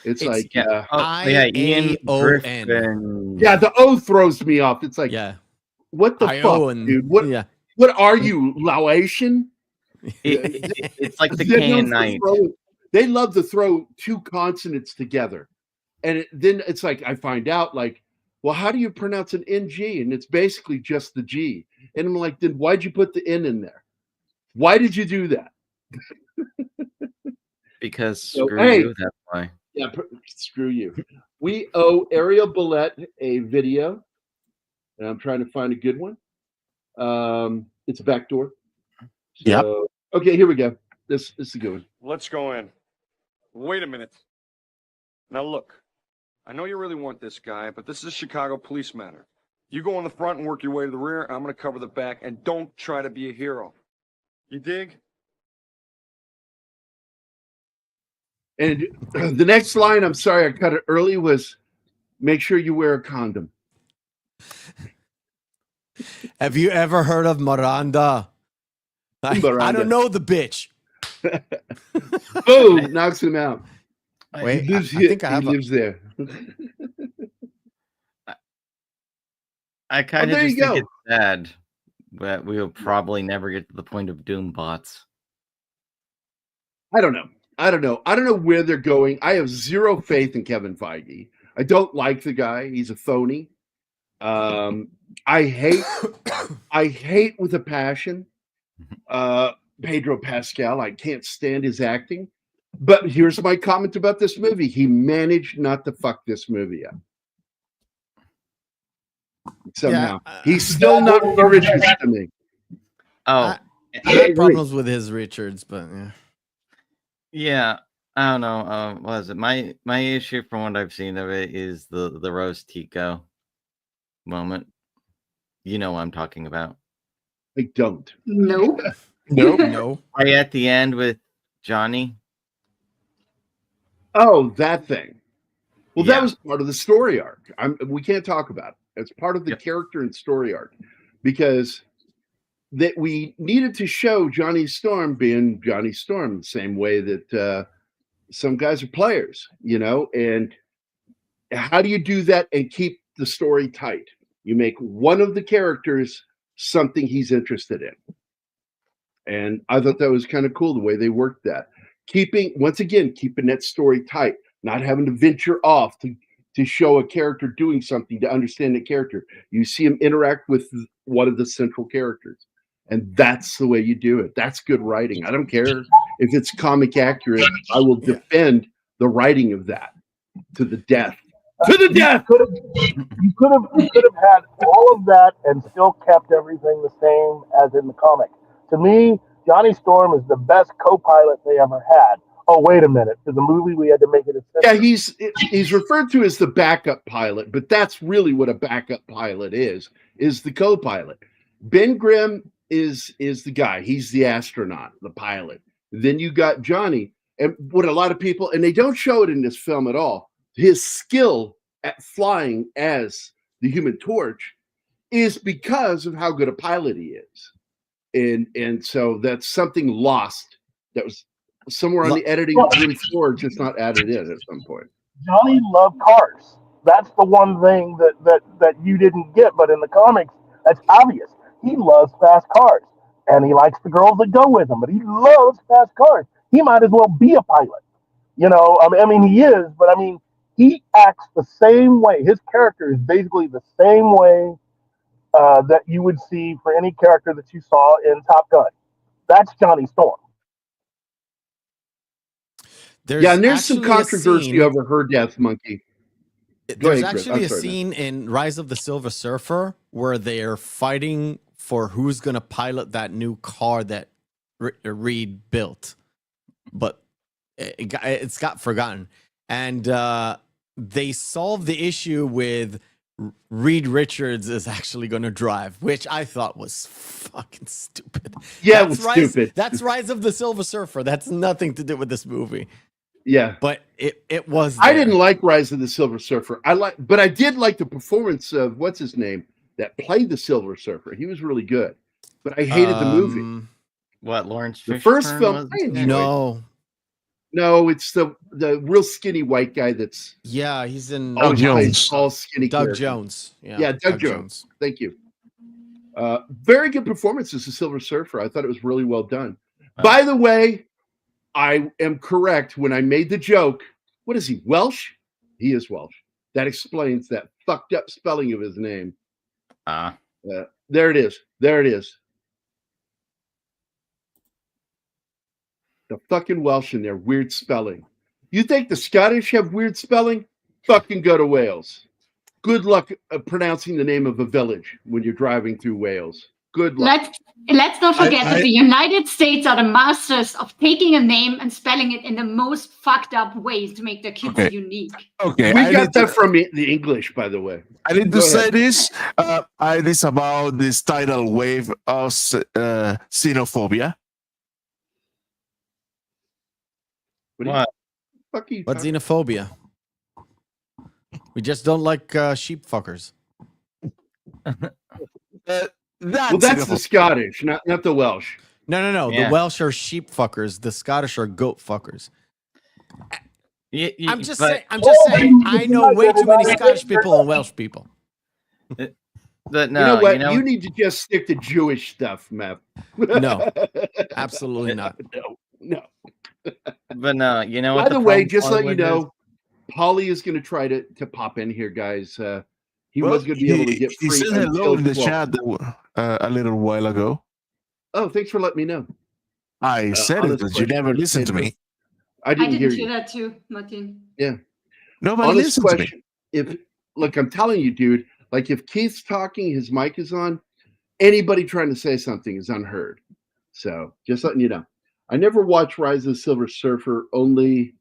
It's like Ian Griffin. Yeah, the O throws me off. It's like, what the fuck, dude? What are you, Laotian? It's like the Canaanite. They love to throw two consonants together. And then it's like, I find out, like, well, how do you pronounce an NG? And it's basically just the G. And I'm like, then why'd you put the N in there? Why did you do that? Because screw you, that's why. Yeah, screw you. We owe Ariel Billette a video, and I'm trying to find a good one. It's a backdoor. Yep. Okay, here we go. This is a good one. Let's go in. Wait a minute. Now look, I know you really want this guy, but this is a Chicago police matter. You go in the front and work your way to the rear. I'm going to cover the back, and don't try to be a hero. You dig? And the next line, I'm sorry I cut it early, was make sure you wear a condom. Have you ever heard of Miranda? I don't know the bitch. Boom, knocks him out. Wait, He lives I think I have he lives there. I kind of there just you think go. it's sad that we will probably never get to the point of Doom bots. I don't know. I don't know where they're going. I have zero faith in Kevin Feige. I don't like the guy. He's a phony. I hate with a passion Pedro Pascal. I can't stand his acting. But here's my comment about this movie. He managed not to fuck this movie up. Somehow. He's still not Richards to me. Oh, I had problems with his Richards, but yeah. Yeah, I don't know. What is it? My issue from what I've seen of it is the Rose Tico moment. You know what I'm talking about. I don't. No. No. Right at the end with Johnny. Oh, that thing. Well, Yeah. that was part of the story arc. We can't talk about it. It's part of the character and story arc because that we needed to show Johnny Storm being Johnny Storm the same way that some guys are players, you know. And how do you do that and keep the story tight? You make one of the characters something he's interested in. And I thought that was kind of cool the way they worked that. Keeping that story tight, not having to venture off to show a character doing something, to understand the character. You see him interact with one of the central characters. And that's the way you do it. That's good writing. I don't care if it's comic accurate. I will defend the writing of that to the death. To the death! You could have had all of that and still kept everything the same as in the comic. To me, Johnny Storm is the best co-pilot they ever had. Oh, wait a minute. For the movie, we had to make it a sister. Yeah, he's referred to as the backup pilot, but that's really what a backup pilot is the co-pilot. Ben Grimm is the guy. He's the astronaut, the pilot. Then you got Johnny, and what a lot of people, and they don't show it in this film at all, his skill at flying as the Human Torch is because of how good a pilot he is. And so that's something lost that was somewhere on the editing room floor, just not added in at some point. Johnny loved cars. That's the one thing that you didn't get, but in the comics, that's obvious. He loves fast cars, and he likes the girls that go with him, but he loves fast cars. He might as well be a pilot. You know, I mean, he is, but I mean, he acts the same way. His character is basically the same way that you would see for any character that you saw in Top Gun. That's Johnny Storm. There's some controversy over her death, Monkey. There's actually a scene in Rise of the Silver Surfer where they're fighting for who's going to pilot that new car that Reed built, but it's got forgotten. And they solved the issue with Reed Richards is actually going to drive, which I thought was fucking stupid. Yeah, it was stupid. That's Rise of the Silver Surfer. That's nothing to do with this movie. Yeah, but it was. I didn't like Rise of the Silver Surfer. But I did like the performance of what's his name that played the Silver Surfer. He was really good, but I hated the movie. What, Lawrence? The first film, I enjoyed. No, it's the real skinny white guy. That's he's in Doug Jones. Tall, skinny Doug character. Jones. Yeah, Doug Jones. Thank you. Very good performance as the Silver Surfer. I thought it was really well done. By the way, I am correct when I made the joke. What is he, Welsh? He is Welsh. That explains that fucked up spelling of his name. There it is. There it is. The fucking Welsh in there, weird spelling. You think the Scottish have weird spelling? Fucking go to Wales. Good luck pronouncing the name of a village when you're driving through Wales. Good luck. Let's not forget that the United States are the masters of taking a name and spelling it in the most fucked up ways to make their kids unique. Okay, we got that from the English, by the way. I need to say this. It is about this tidal wave of xenophobia. What's xenophobia? We just don't like sheep fuckers. Well, that's the Scottish, not the Welsh. No. Yeah. The Welsh are sheep fuckers. The Scottish are goat fuckers. I'm just saying. I know way too many Scottish people and Welsh people. But no, you know what? You need to just stick to Jewish stuff, Matt. No, absolutely not. No. But no, you know what? By the way, just let you Hollywood know, Polly is going to try to pop in here, guys. He was going to be able to get free. He said hello in the 12. chat a little while ago. Oh, thanks for letting me know. I said it, but you never listened to me. I didn't hear hear you. that too, Martin. Yeah. Nobody listened to me. If, look, I'm telling you, dude, like if Keith's talking, his mic is on, anybody trying to say something is unheard. So just letting you know. I never watched Rise of the Silver Surfer, only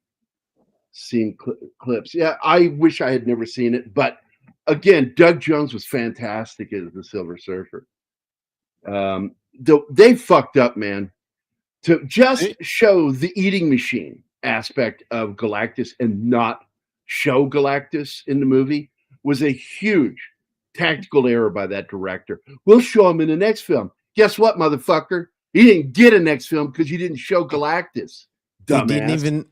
seen clips. Yeah, I wish I had never seen it. But again, Doug Jones was fantastic as the Silver Surfer. They fucked up, man. To just show the eating machine aspect of Galactus and not show Galactus in the movie was a huge tactical error by that director. We'll show him in the next film. Guess what, motherfucker? He didn't get a next film because you didn't show Galactus. They didn't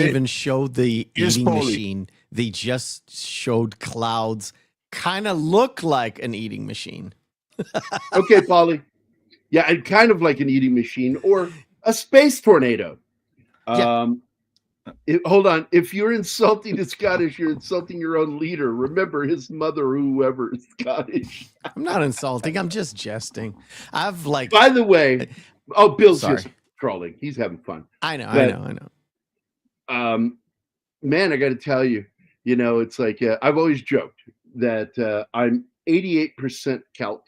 even show the eating machine. They just showed clouds kind of look like an eating machine. Okay, Paulie. Yeah, and kind of like an eating machine or a space tornado. Hold on. If you're insulting the Scottish, you're insulting your own leader. Remember his mother, whoever is Scottish. I'm not insulting. I'm just jesting. By the way, Bill's just trolling. He's having fun. I know. Man, I got to tell you, it's like I've always joked that I'm 88% Celt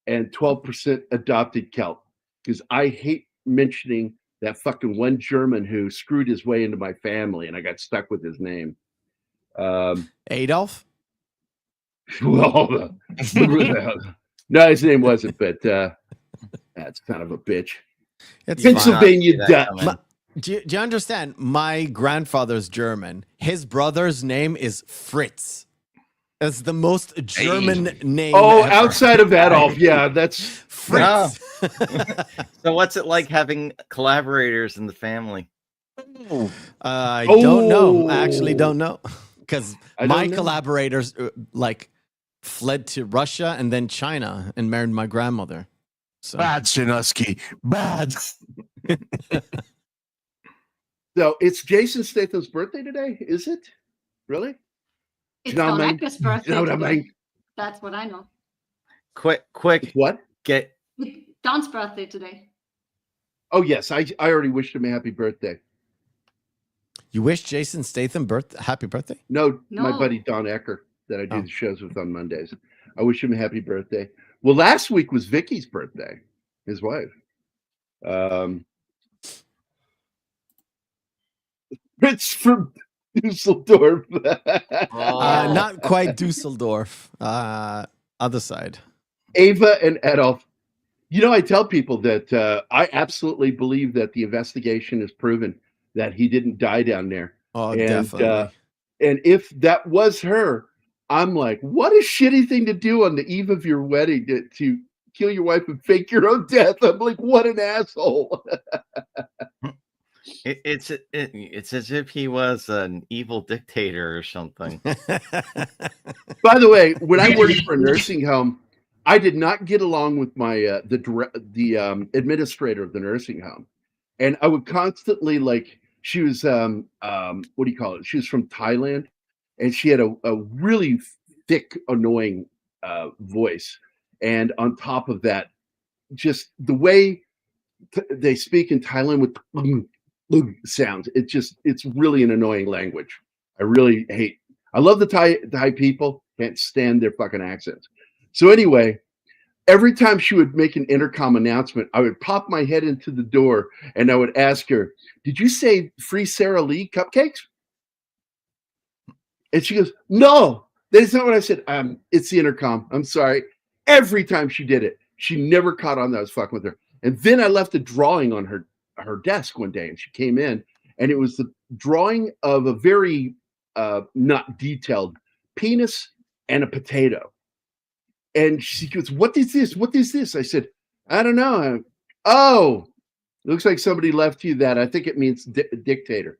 and 12% adopted Celt because I hate mentioning that fucking one German who screwed his way into my family and I got stuck with his name. Adolf? Well, no, his name wasn't, but that's kind of a bitch. It's Pennsylvania Dutch. Do you understand? My grandfather's German. His brother's name is Fritz. That's the most German name. Oh, ever. Outside of Adolf, yeah, that's Fritz. So what's it like having collaborators in the family? I don't know. I actually don't know. Because my collaborators fled to Russia and then China and married my grandmother. So. Bad, Shinosky. Bad. So it's Jason Statham's birthday today, is it? Really? It's Don Ecker's birthday. Today. That's what I know. Quick. What? It's Don's birthday today. Oh, yes. I already wished him a happy birthday. You wish Jason Statham happy birthday? No, my buddy Don Ecker that I do the shows with on Mondays. I wish him a happy birthday. Well, last week was Vicky's birthday, his wife. It's from Dusseldorf. Not quite Dusseldorf. Other side. Ava and Adolf. I tell people that I absolutely believe that the investigation has proven that he didn't die down there. Oh, definitely. And if that was her, I'm like, what a shitty thing to do on the eve of your wedding to kill your wife and fake your own death. I'm like, what an asshole. It's as if he was an evil dictator or something. By the way, when I worked for a nursing home, I did not get along with my the administrator of the nursing home, and I would constantly she was what do you call it? She was from Thailand, and she had a really thick, annoying voice, and on top of that, just the way they speak in Thailand with sounds. It's really an annoying language. I really hate. I love the Thai people. Can't stand their fucking accents. So anyway, every time she would make an intercom announcement, I would pop my head into the door and I would ask her, "Did you say free Sara Lee cupcakes?" And she goes, "No, that's not what I said. It's the intercom. I'm sorry." Every time she did it, she never caught on that I was fucking with her. And then I left a drawing on her desk one day, and she came in, and it was the drawing of a very not detailed penis and a potato. And she goes, "What is this? What is this?" I said, "I don't know. Oh, looks like somebody left you that. I think it means dictator.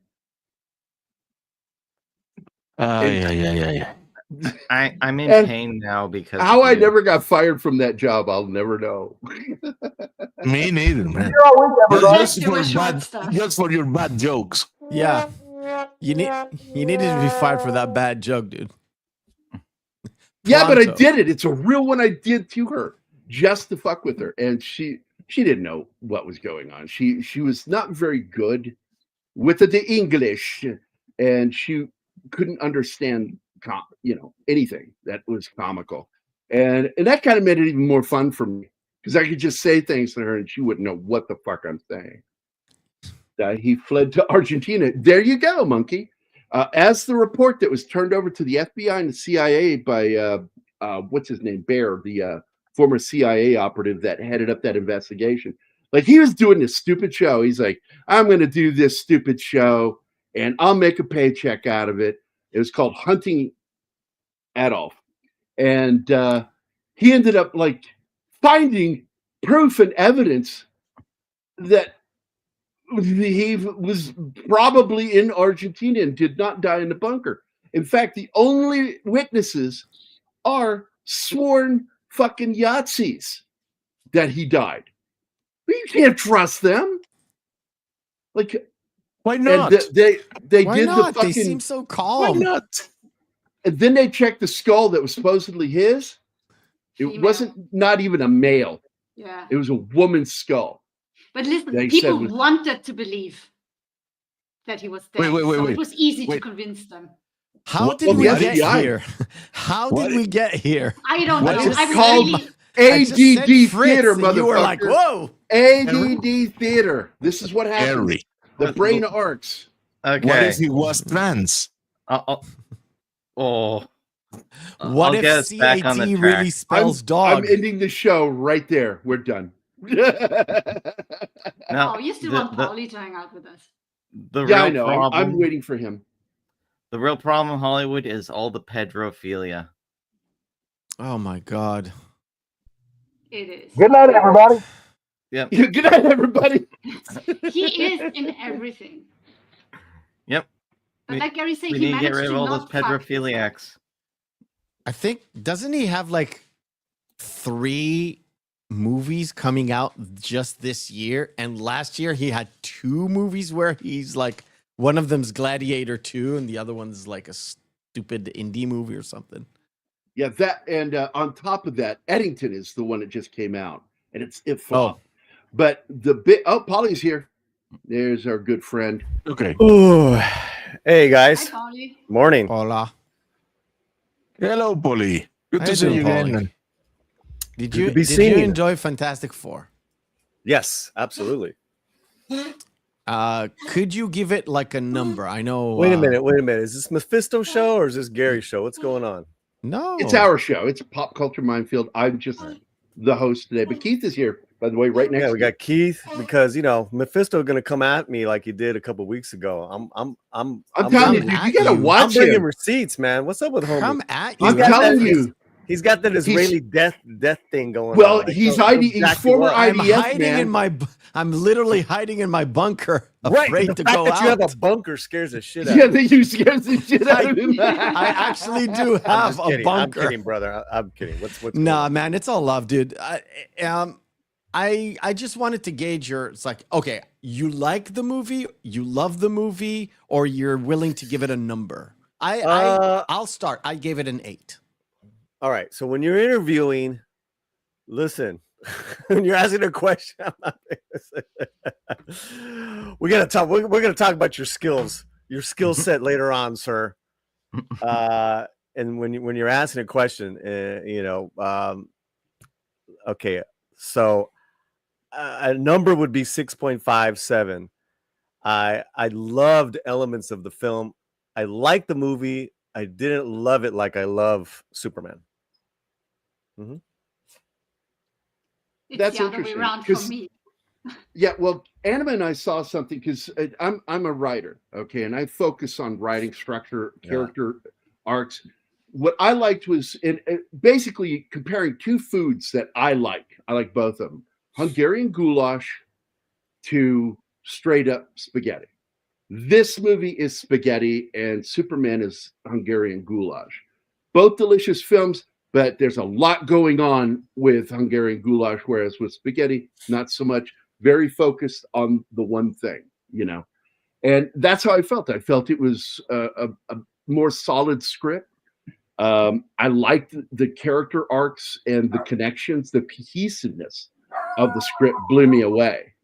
Yeah. I'm in And pain now because how of I you. never got fired from that job, I'll never know. Me neither, man. You're always everybody. Just for your bad jokes. Yeah. You needed to be fired for that bad joke, dude. Yeah, but I Pronto. did it. It's a real one I did to her just to fuck with her, and she didn't know what was going on. She was not very good with the English, and she couldn't understand anything that was comical, and that kind of made it even more fun for me because I could just say things to her and she wouldn't know what the fuck I'm saying. He fled to Argentina. There you go, monkey. As the report that was turned over to the FBI and the CIA by what's his name, Bear, the former CIA operative that headed up that investigation. Like, he was doing this stupid show. He's like, I'm going to do this stupid show and I'll make a paycheck out of it. It was called Hunting Adolf. And he ended up like finding proof and evidence that he was probably in Argentina and did not die in the bunker. In fact, the only witnesses are sworn fucking Yahtzees that he died. But you can't trust them. Like, why not? And they Why did not? the fucking. They seem so Why calm. not? And then they checked the skull that was supposedly his. It Female. wasn't not even a male. Yeah. It was a woman's skull. But listen, They people said was- wanted to believe that he was dead. Wait, so wait. it was easy Wait. to convince them. How What- did well, we the get FBI. here? How What- did we get here? I don't know. What is I was called- really I just said ADD Fritz, theater, and motherfucker. you were like, whoa. ADD theater. This is what happens. Harry. The brain arcs. Okay. What if he was trans? Oh. What I'll get if us back on CAT the really track. spells I'm dog? ending the show right there. We're done. Now, Oh, you still the- want the- Paulie to hang out with us. The Yeah, real I know. problem. I'm waiting for him. The real problem in Hollywood is all the pedophilia. Oh my god. It is. Good night, everybody. Yep. Good night, everybody. He is in everything. Yep. But like Gary said, We he need to get managed rid to of all those not fuck his pedophiliacs. I think doesn't he have like 3 movies coming out just this year? And last year he had 2 movies where he's like, one of them's Gladiator 2 and the other one's like a stupid indie movie or something. Yeah, that and on top of that, Eddington is the one that just came out, and it flopped. But the Polly's here. There's our good friend. Okay. Ooh. Hey Hi, guys. Paulie. Morning. Hola. Hello, Polly. Good How to you see doing, you again. Pauly? man. Did Good you to be did seen. you enjoy Fantastic Four? Yes, absolutely. Could you give it like a number? I know. Wait a minute. Is this Mephisto show or is this Gary show? What's going on? No, It's our show. It's Pop Culture Minefield. I'm just the host today, but Keith is here, by the way, right next. Yeah, to we got Keith because Mephisto gonna come at me like he did a couple weeks ago. I'm telling you, bringing- dude, you gotta you. I'm watch bringing him. receipts, man. What's up with homie? come at He's you. got telling that- you. He's got that Israeli death thing going on. Well, Like, he's he'll hiding. He's jack you former up. I'm IDF hiding man. in my. I'm literally hiding in my bunker, Right, afraid the to fact go that out. you have a bunker scares the shit out Yeah, of me. you scared the shit out of him. I actually do I'm have just a kidding. bunker. I'm kidding, brother. I'm kidding. What's Nah, going on? man, it's all love, dude. I just wanted to gauge your. It's like, okay, you like the movie, you love the movie, or you're willing to give it a number. I'll start. I gave it an 8. All right. So when you're interviewing, listen, when you're asking a question, we're gonna talk. We're gonna talk about your skills, your skill set later on, sir. And when you're asking a question, okay. So a number would be 6.57. I loved elements of the film. I liked the movie. I didn't love it like I love Superman. Mm-hmm. It's That's the other way interesting, around for 'cause- me. Yeah, well, Anima and I saw something because I'm a writer, okay, and I focus on writing structure, character arcs. What I liked was basically comparing 2 foods that I like. I like both of them. Hungarian goulash to straight up spaghetti. This movie is spaghetti and Superman is Hungarian goulash. Both delicious films, but there's a lot going on with Hungarian goulash, whereas with spaghetti, not so much. Very focused on the one thing, you know. And that's how I felt. I felt it was a more solid script. I liked the character arcs and the connections, the cohesiveness of the script blew me away.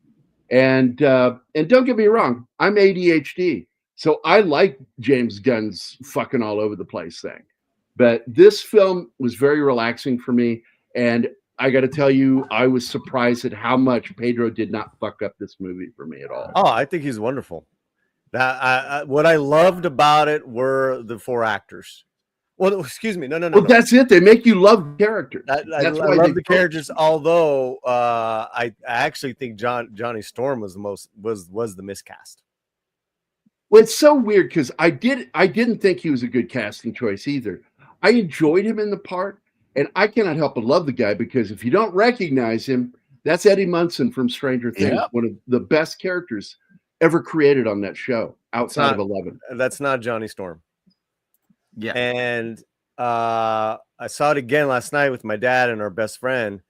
And don't get me wrong, I'm ADHD, so I like James Gunn's fucking all over the place thing. But this film was very relaxing for me, and I got to tell you, I was surprised at how much Pedro did not fuck up this movie for me at all. Oh, I think he's wonderful. That what I loved about it were the 4 actors. Well, excuse me, no. Well, that's it. They make you love characters. I love the characters. Although I actually think Johnny Storm was the miscast. Well, it's so weird because I didn't think he was a good casting choice either. I enjoyed him in the part, and I cannot help but love the guy because if you don't recognize him, that's Eddie Munson from Stranger Things, one of the best characters ever created on that show outside of 11. That's not Johnny Storm. Yeah. And I saw it again last night with my dad and our best friend,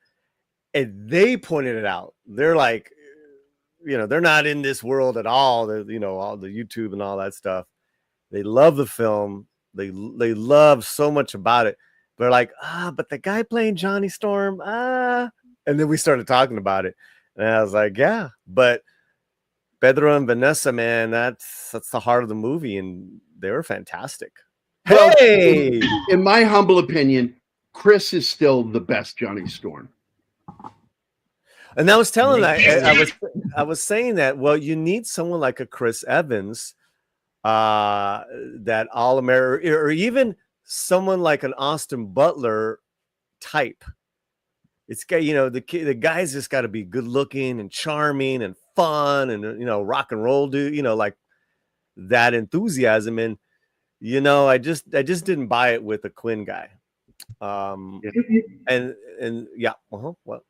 and they pointed it out. They're like, they're not in this world at all. They're, all the YouTube and all that stuff. They love the film. They love so much about it. They're like, but the guy playing Johnny Storm, And then we started talking about it. And I was like, yeah, but Pedro and Vanessa, man, that's the heart of the movie, and they were fantastic. Well, Hey, in my humble opinion, Chris is still the best Johnny Storm. And I was telling I was saying that, well, you need someone like a Chris Evans, that All-American, or even someone like an Austin Butler type. It's got, the guy's just got to be good looking and charming and fun and, rock and roll dude, like that enthusiasm. And, I just didn't buy it with a Quinn guy. And yeah. What?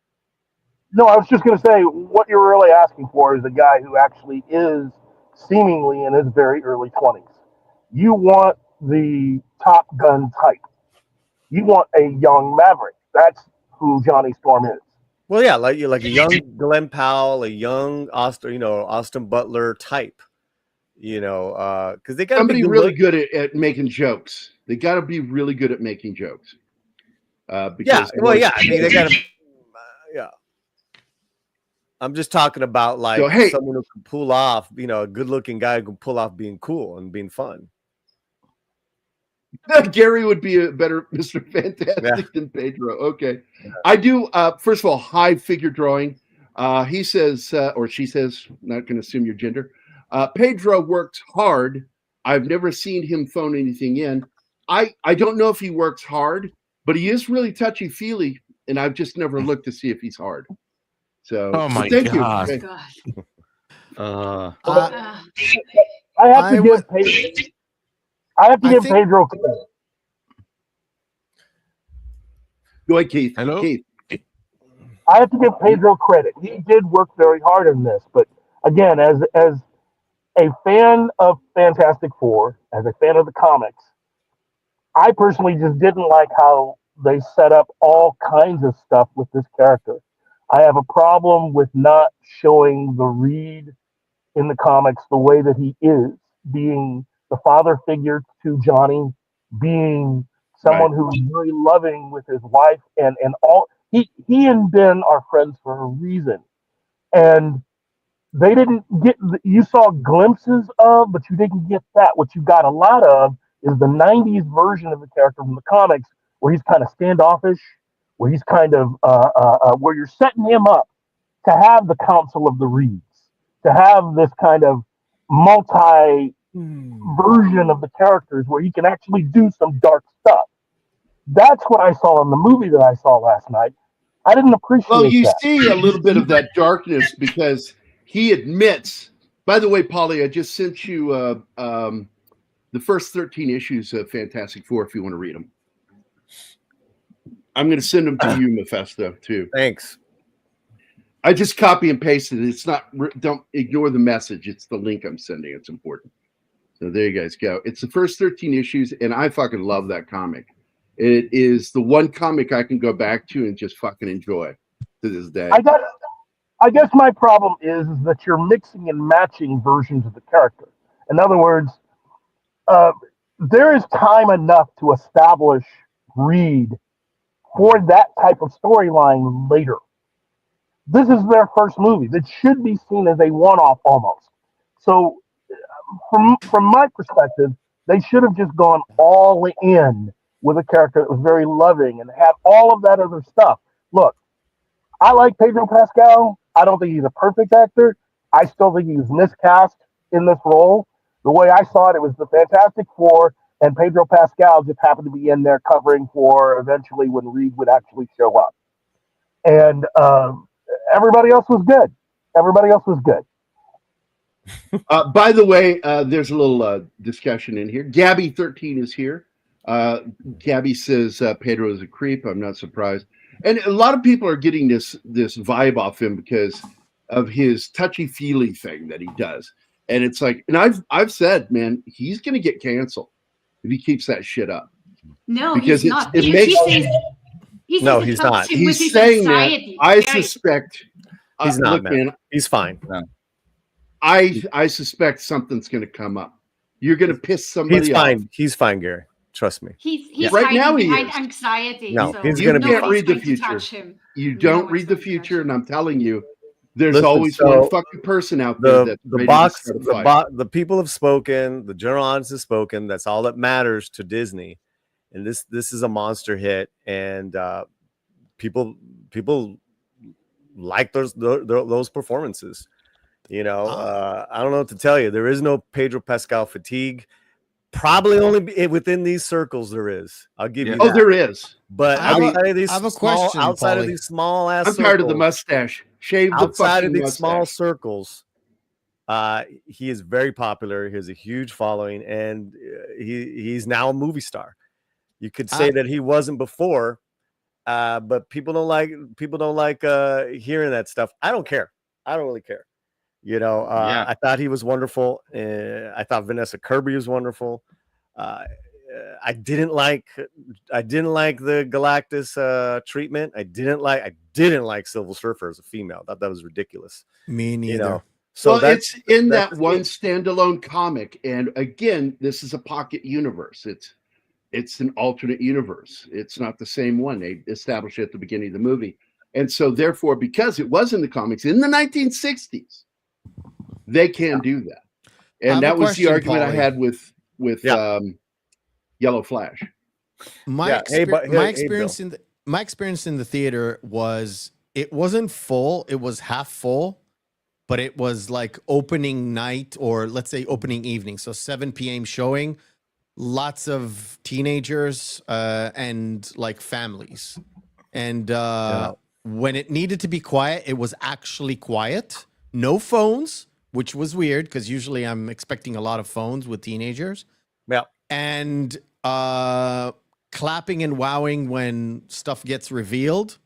No, I was just going to say what you're really asking for is a guy who actually is seemingly in his very early 20s. You want the Top Gun type. You want a young Maverick. That's who Johnny Storm is. Well, yeah, like a young Glenn Powell, a young Austin Butler type. Because they got to be really good at making jokes. They got to be really good at making jokes. I mean, they got to. Yeah. I'm just talking about someone who can pull off, a good-looking guy who can pull off being cool and being fun. Gary would be a better Mr. Fantastic than Pedro. Okay. Yeah. I do, first of all, high figure drawing. He says, or she says, not going to assume your gender, Pedro works hard. I've never seen him phone anything in. I don't know if he works hard, but he is really touchy-feely, and I've just never looked to see if he's hard. So, thank you. Okay. I have to give Pedro credit. Go ahead, Keith. Hello? Keith. I have to give Pedro credit. He did work very hard on this, but again, as a fan of Fantastic Four, as a fan of the comics, I personally just didn't like how they set up all kinds of stuff with this character. I have a problem with not showing the Reed in the comics the way that he is, being the father figure to Johnny, being someone who's very loving with his wife, and all. He and Ben are friends for a reason, and they didn't get. You saw glimpses of, but you didn't get that. What you got a lot of is the '90s version of the character from the comics, where he's kind of standoffish, where he's kind of where you're setting him up to have the Council of the Reeds, to have this kind of multi version of the characters where he can actually do some dark stuff. That's what I saw in the movie that I saw last night. I didn't appreciate that. Well, you see a little bit of that darkness because he admits, by the way, Polly, I just sent you the first 13 issues of Fantastic Four if you want to read them. I'm going to send them to you, Mephisto, too. Thanks. I just copy and pasted it. It's not. Don't ignore the message. It's the link I'm sending. It's important. So there you guys go. It's the first 13 issues, and I fucking love that comic. It is the one comic I can go back to and just fucking enjoy to this day. I guess my problem is that you're mixing and matching versions of the character. In other words, there is time enough to establish Reed for that type of storyline later. This is their first movie. That should be seen as a one-off almost. So, from my perspective, they should have just gone all in with a character that was very loving and had all of that other stuff. Look, I like Pedro Pascal. I don't think he's a perfect actor. I still think he was miscast in this role. The way I saw it, it was the Fantastic Four, and Pedro Pascal just happened to be in there covering for eventually when Reed would actually show up. And everybody else was good. Everybody else was good. By the way, there's a little discussion in here. Gabby13 is here. Gabby says Pedro is a creep. I'm not surprised. And a lot of people are getting this vibe off him because of his touchy-feely thing that he does. And it's like, and I've said, man, he's going to get canceled if he keeps that shit up. No, because he's not. It makes He's not. He's saying that. I suspect he's not. Look, man, he's fine. No. I suspect something's going to come up. You're going to piss somebody He's fine. off. He's fine, Gary. Trust me. He's right hiding now he behind is. anxiety. No, so he's You gonna be can't fine. read the nobody's going to future. touch him. You don't No read one's the gonna touch future, him. and I'm telling you, there's Listen, always so one fucking person out there that's the ready box, to start a fight. the people have spoken. The general audience has spoken. That's all that matters to Disney. And this is a monster hit, and people like those performances. You know, I don't know what to tell you. There is no Pedro Pascal fatigue. Probably only within these circles there is. I'll give you. Oh, that. there is. But I outside of these small ass I'm circles, tired of the mustache. Shave the outside fucking of these mustache. small circles, he is very popular. He has a huge following, and he's now a movie star. You could say that he wasn't before, but people don't like hearing that stuff. I don't care. I don't really care. You know, I thought he was wonderful. I thought Vanessa Kirby was wonderful. I didn't like the Galactus treatment. I didn't like Silver Surfer as a female. I thought that was ridiculous. Me neither. You know? So Well, it's in that that's one it. standalone comic, and again, this is a pocket universe. It's an alternate universe. It's not the same one they established at the beginning of the movie, and so therefore, because it was in the comics in the 1960s, they can do that. And that was the question, argument I Paulie. had with Yellow Flash. My Bill. experience in the theater was it wasn't full, it was half full, but it was like opening night, or let's say opening evening, so 7 p.m. showing, lots of teenagers and like families. And when it needed to be quiet, it was actually quiet. No phones, which was weird because usually I'm expecting a lot of phones with teenagers. Yeah. And clapping and wowing when stuff gets revealed.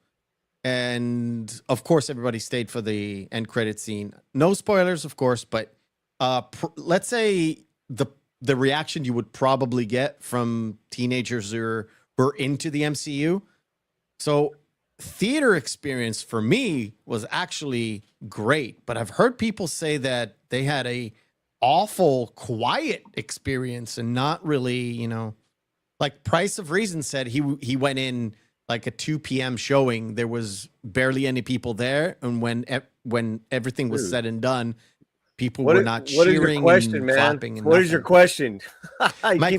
And of course, everybody stayed for the end credit scene. No spoilers, of course, but let's say the reaction you would probably get from teenagers who are into the MCU. So theater experience for me was actually great, but I've heard people say that they had a awful quiet experience and not really, you know, like Price of Reason said he went in like a 2 p.m. showing. There was barely any people there, and when everything was said and done, people were not cheering and clapping. And what is your question? My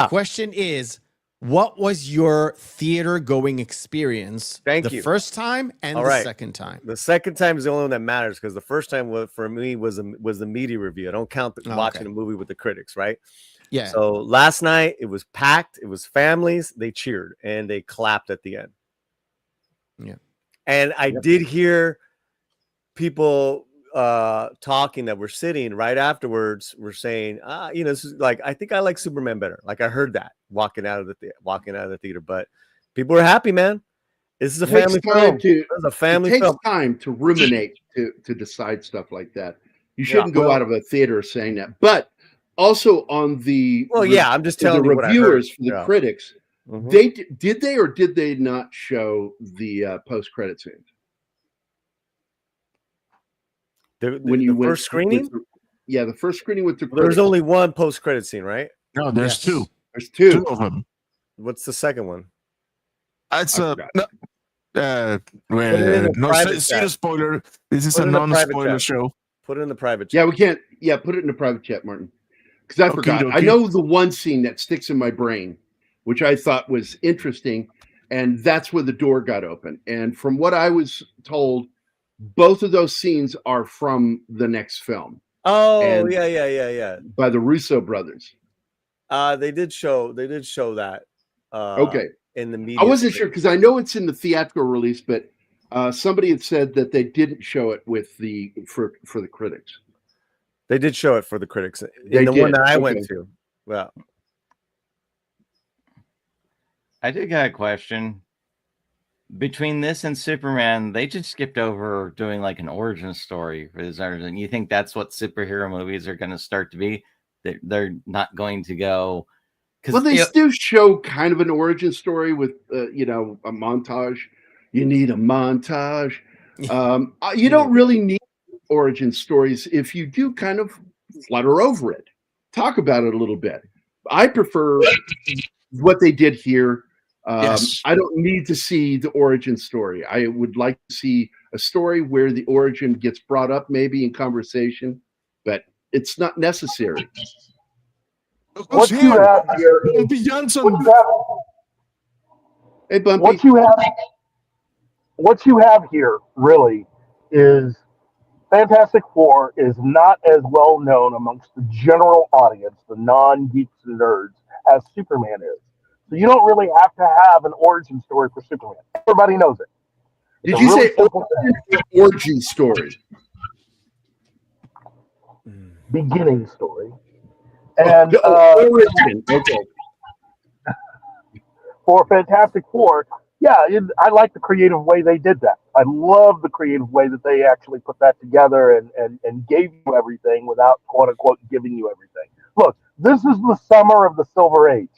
question is, what was your theater going experience? The first time and the second time. The second time is the only one that matters, because the first time for me was the media review. I don't count watching a movie with the critics, right? Yeah. So last night it was packed. It was families. They cheered and they clapped at the end. Yeah. And I did hear people talking that were sitting right afterwards were saying, you know, this is like, I think I like Superman better. Like I heard that walking out of the theater, but people were happy, man. This is a It takes family time film. to This is a family it takes film. time to ruminate to decide stuff like that. You Yeah, shouldn't go well- out of a theater saying that. But also on the Well, yeah, I'm just for the telling you what I heard. reviewers, for the Yeah. critics, Mhm. they did they or did they not show the post credit scenes when you The went first screening? yeah, the first screening with the There's critics. only one post-credit scene, right? No, there's Yes. two. There's Two two. of them. What's the second one? It's I a forgot. Put it in the no private zero chat. spoiler. This is Put a it in the private non-spoiler chat. show. Put it in the private Yeah, chat. we can't. Yeah, put it in the private chat, Martin. Because I forgot. I Okey-dokey. know the one scene that sticks in my brain, which I thought was interesting, and that's where the door got open. And from what I was told, both of those scenes are from the next film Oh, And- yeah. by the Russo brothers. They did show that. Okay. In the media. I wasn't sure because I know it's in the theatrical release, but somebody had said that they didn't show it with for the critics. They did show it for the critics. They In the one did, that I okay. went to. Well, I did got a question. Between this and Superman, they just skipped over doing like an origin story for this origin. You think that's what superhero movies are going to start to be? They're not going to go. Well, they do show kind of an origin story with a montage. You need a montage. You don't really need origin stories if you do kind of flutter over it. Talk about it a little bit. I prefer what they did here. Yes. I don't need to see the origin story. I would like to see a story where the origin gets brought up maybe in conversation, but it's not necessary. What you have here, Bumpy Johnson. Hey, Bumpy. What you have here really is Fantastic Four is not as well known amongst the general audience, the non-geeks and nerds, as Superman is. So you don't really have to have an origin story for Superman. Everybody knows it. Did you say origin story? Beginning story. And origin. Okay. For Fantastic Four, I like the creative way they did that. I love the creative way that they actually put that together and gave you everything without quote unquote giving you everything. Look, this is the summer of the Silver Age.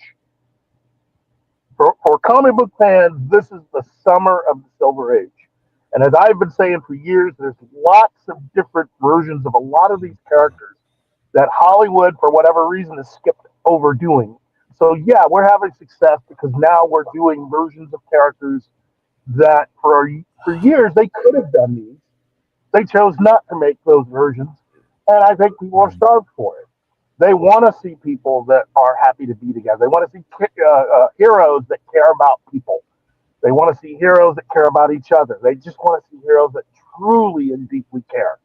For comic book fans, this is the summer of the Silver Age. And as I've been saying for years, there's lots of different versions of a lot of these characters that Hollywood, for whatever reason, has skipped over doing. So yeah, we're having success because now we're doing versions of characters that for years they could have done these. They chose not to make those versions, and I think people are starved for it. They want to see people that are happy to be together. They want to see heroes that care about people. They want to see heroes that care about each other. They just want to see heroes that truly and deeply care.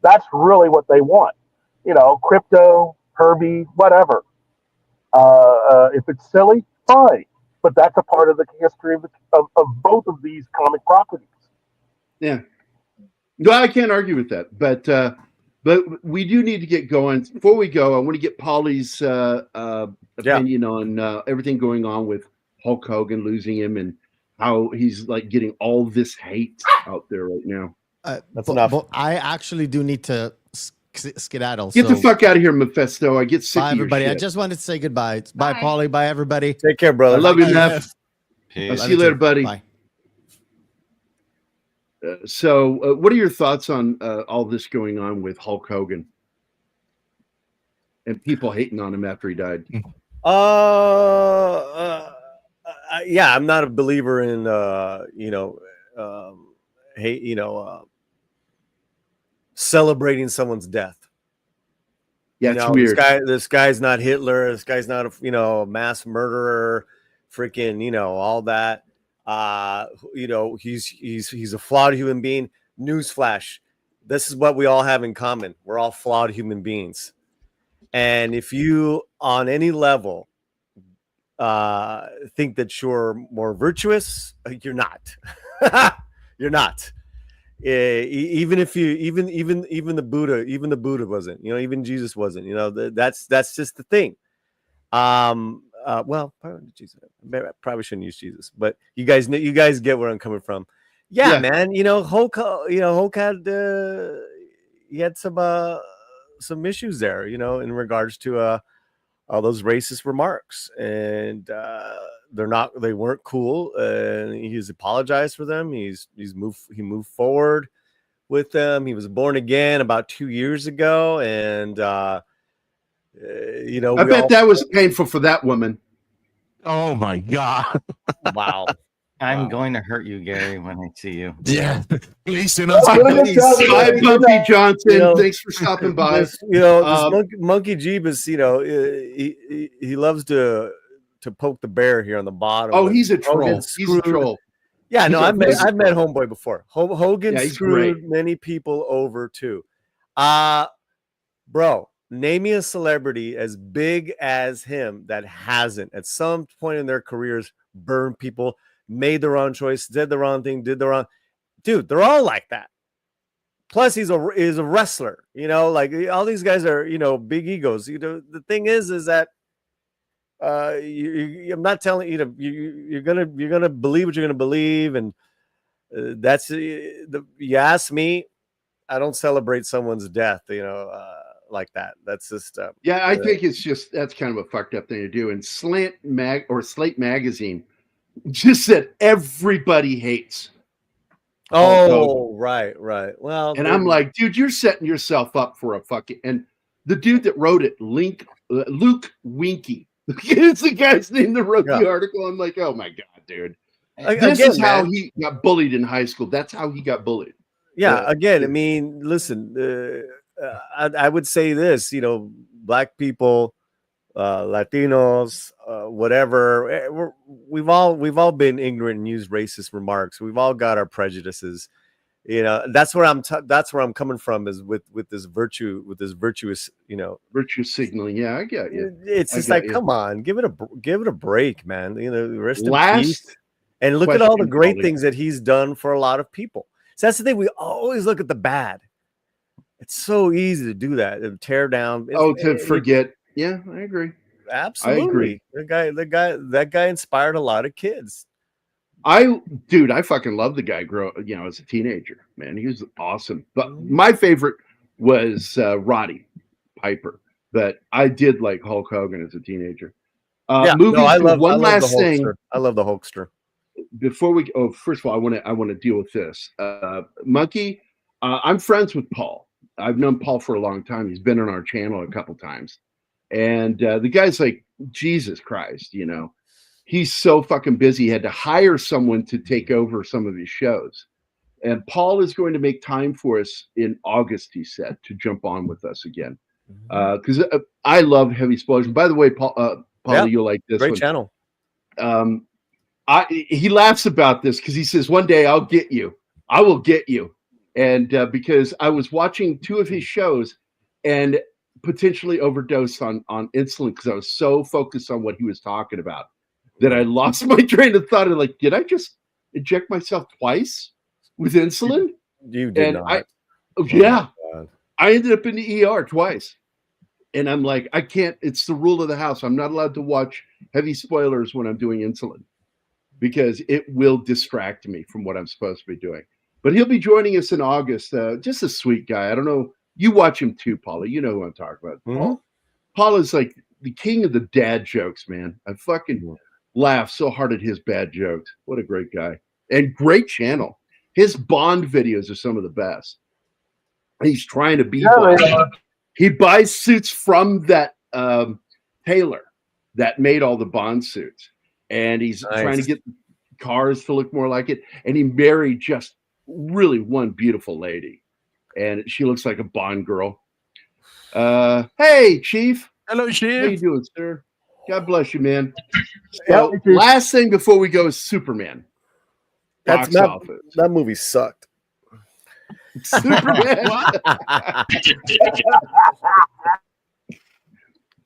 That's really what they want. Crypto, Herbie, whatever. If it's silly, fine. But that's a part of the history of both of these comic properties. Yeah. No, I can't argue with that. But we do need to get going. Before we go, I want to get Polly's opinion on everything going on with Hulk Hogan, losing him, and how he's like getting all this hate out there right now. That's enough. But I actually do need to skedaddle. Get the fuck out of here, Mephisto. I get sick Bye, of your everybody. I shit. just wanted to say goodbye. Bye, Paulie. Bye, everybody. Take care, brother. I love you, Bye. Meph. I'll Peace. see you later, buddy. Bye. So, what are your thoughts on all this going on with Hulk Hogan and people hating on him after he died? Yeah, I'm not a believer in hate, celebrating someone's death. Yeah, it's weird. This guy's not Hitler. This guy's not a mass murderer. Freaking, all that. He's a flawed human being. Newsflash: this is what we all have in common. We're all flawed human beings. And if you, on any level, think that you're more virtuous, you're not. You're not. Even if you, even the Buddha wasn't. Even Jesus wasn't. That's just the thing. well, probably shouldn't use Jesus, but you guys get where I'm coming from. Yeah, man. Hulk had he had some issues there, in regards to all those racist remarks, and they weren't cool, and he's apologized for them. He moved forward with them. He was born again about 2 years ago, and I bet that was painful for that woman. Oh my God! Wow. I'm going to hurt you, Gary, when I see you. Yeah, please, Hi, Bumpy Johnson. Thanks for stopping by. This Monkey Jeebus, he loves to poke the bear here on the bottom. Oh, he's a troll. He's a troll. Yeah, no, I've met Homeboy before. Hogan screwed great. many people over too. Bro, name me a celebrity as big as him that hasn't at some point in their careers burned people, made the wrong choice, did the wrong thing, dude, they're all like that. Plus he's a wrestler, like all these guys are, big egos. The thing is that I'm not telling you're gonna believe what you're gonna believe, and that's you ask me, I don't celebrate someone's death, like that. That's just I think that's kind of a fucked up thing to do. And Slate Magazine just said everybody hates. Right. Well, and I'm like, dude, you're setting yourself up for a fucking. And the dude that wrote it, Luke Winky, it's the guy's name that wrote the article. I'm like, oh my God, dude. This is how he got bullied in high school. That's how he got bullied. Yeah. Again, I mean, listen, I would say this, Black people, Latinos, whatever, we've all been ignorant and used racist remarks. We've all got our prejudices. That's where I'm coming from, is with this virtuous, virtue signaling. Yeah, I get you. It's just like, come on, give it a break, man. Rest in peace. And look at all the great things that he's done for a lot of people. So that's the thing. We always look at the bad. It's so easy to do that and tear down. Forget. Yeah, I agree. Absolutely. I agree. That guy inspired a lot of kids. I fucking love the guy as a teenager, man. He was awesome. But my favorite was Roddy Piper. But I did like Hulk Hogan as a teenager. I love the Hulkster. Before we first of all, I want to deal with this. Monkey, I'm friends with Paul. I've known Paul for a long time. He's been on our channel a couple times. And the guy's like, Jesus Christ, he's so fucking busy. He had to hire someone to take over some of his shows. And Paul is going to make time for us in August, he said, to jump on with us again. Because I love Heavy Explosion. By the way, Paul, you'll like this great channel. He laughs about this because he says, one day I'll get you. I will get you. And because I was watching 2 of his shows and potentially overdosed on insulin because I was so focused on what he was talking about that I lost my train of thought. And like, did I just inject myself twice with insulin? You did not. I ended up in the ER twice. And I'm like, I can't. It's the rule of the house. I'm not allowed to watch heavy spoilers when I'm doing insulin because it will distract me from what I'm supposed to be doing. But he'll be joining us in August. Just a sweet guy. I don't know. You watch him too, Paula. You know who I'm talking about. Mm-hmm. Paul is like the king of the dad jokes, man. I fucking laugh so hard at his bad jokes. What a great guy. And great channel. His Bond videos are some of the best. He's trying to be Bond. He buys suits from that tailor that made all the Bond suits. And he's trying to get cars to look more like it. And he married just really one beautiful lady. And she looks like a Bond girl. Hey, Chief. Hello, Chief. How you doing, sir? God bless you, man. So, last thing before we go is Superman. That movie sucked. Superman.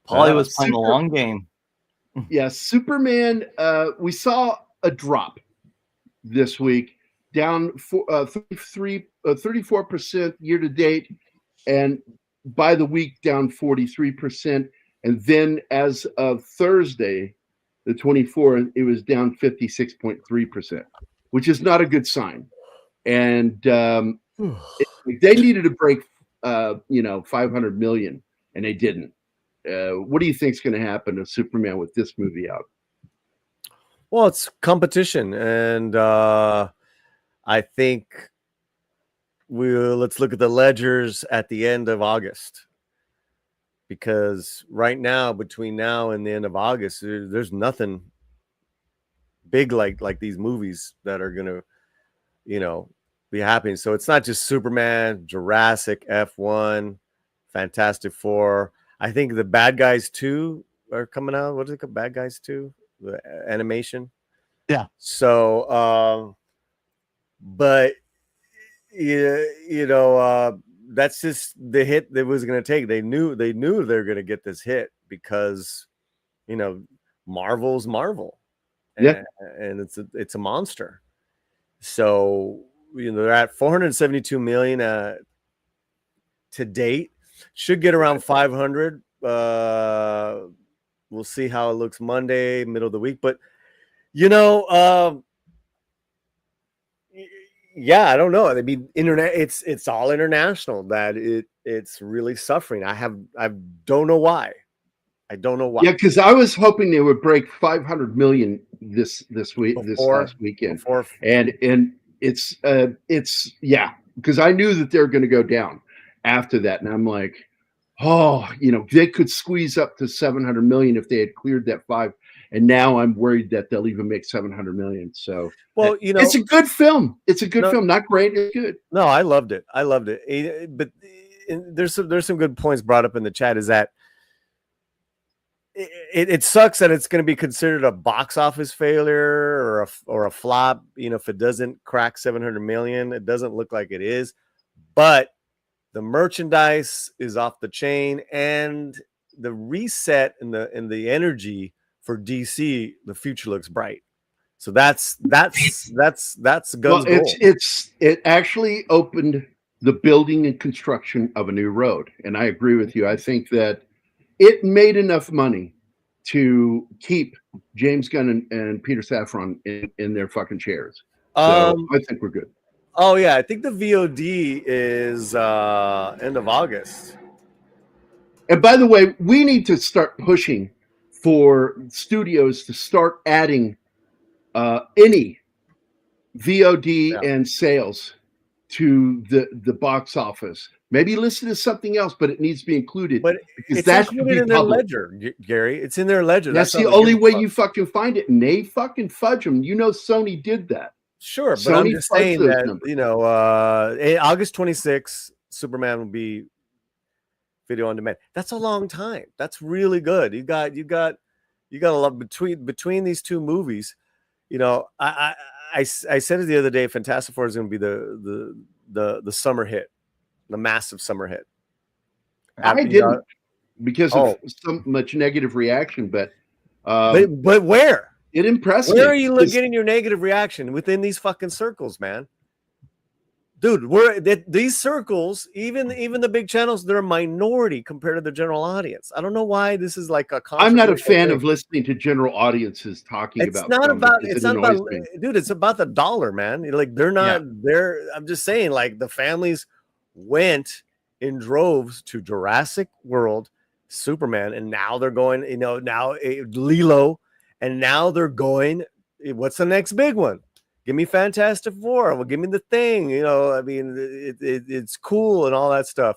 Paulie was playing the long game. Yeah, Superman. We saw a drop this week, down 34% year to date, and by the week down 43%. And then as of Thursday, the 24, it was down 56.3%, which is not a good sign. And they needed to break, 500 million, and they didn't. What do you think is going to happen to Superman with this movie out? Well, it's competition, and I think let's look at the ledgers at the end of August, because right now, between now and the end of August, there's nothing big like these movies that are gonna, be happening. So it's not just Superman, Jurassic, F1, Fantastic Four. I think the Bad Guys 2 are coming out. What is it called? Bad Guys 2, the animation. Yeah. So, but that's just the hit that was going to take. They knew they were going to get this hit because, Marvel's Marvel. Yeah. And it's a monster. So, they're at 472 million to date. Should get around 500. We'll see how it looks Monday, middle of the week. But, yeah, I don't know. I mean, internet. It's all international that it's really suffering. I don't know why. I don't know why. Yeah, because I was hoping they would break 500 million this week, this last weekend, and it's because I knew that they were going to go down after that, and I'm like, they could squeeze up to 700 million if they had cleared that 5. And now I'm worried that they'll even make 700 million. So, well, it's a good film. It's a good film. Not great. It's good. No, I loved it. But there's some good points brought up in the chat. Is that it sucks that it's going to be considered a box office failure or a flop. If it doesn't crack 700 million, it doesn't look like it is. But the merchandise is off the chain, and the reset and the energy for DC, the future looks bright. So that's guns well, goal. It actually opened the building and construction of a new road, and I agree with you. I think that it made enough money to keep James Gunn and Peter Safran in their fucking chairs. So I think we're good. Oh yeah, I think the VOD is end of August. And by the way, we need to start pushing for studios to start adding any VOD and sales to the box office. Maybe listen to something else, but it needs to be included. But because it's included in their ledger, Gary. It's in their ledger. That's the only way you fucking find it, and they fucking fudge them. Sony did that. Sure, but Sony I'm just saying that August 26th, Superman will be video on demand. That's a long time. That's really good. You got a lot between these two movies. I said it the other day. Fantastic Four is going to be the summer hit, the massive summer hit. I didn't because of so much negative reaction, but where? It impressed me. Where me. are you getting your negative reaction? Within these fucking circles, man. Dude, these circles, even the big channels, they're a minority compared to the general audience. I don't know why this is like a I'm not a fan of listening to general audiences talking it's about not about it's not about dude, it's about the dollar, man. Like they're not I'm just saying, like, the families went in droves to Jurassic World, Superman, and now they're going, Lilo, and now they're going, what's the next big one? Give me Fantastic Four. Well, give me the Thing. I mean, it's cool and all that stuff.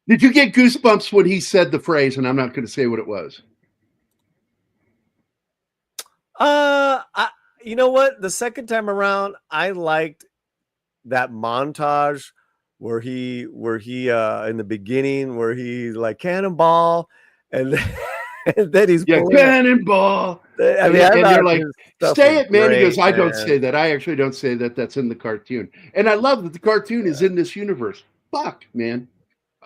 Did you get goosebumps when he said the phrase? And I'm not going to say what it was. You know what? The second time around, I liked that montage where he in the beginning where he like cannonball and. And then he's cannonball. I mean, and they're like, say it, man. Great, he goes, I man. don't say that. I actually don't say that. That's in the cartoon. And I love that the cartoon is in this universe. Fuck, man.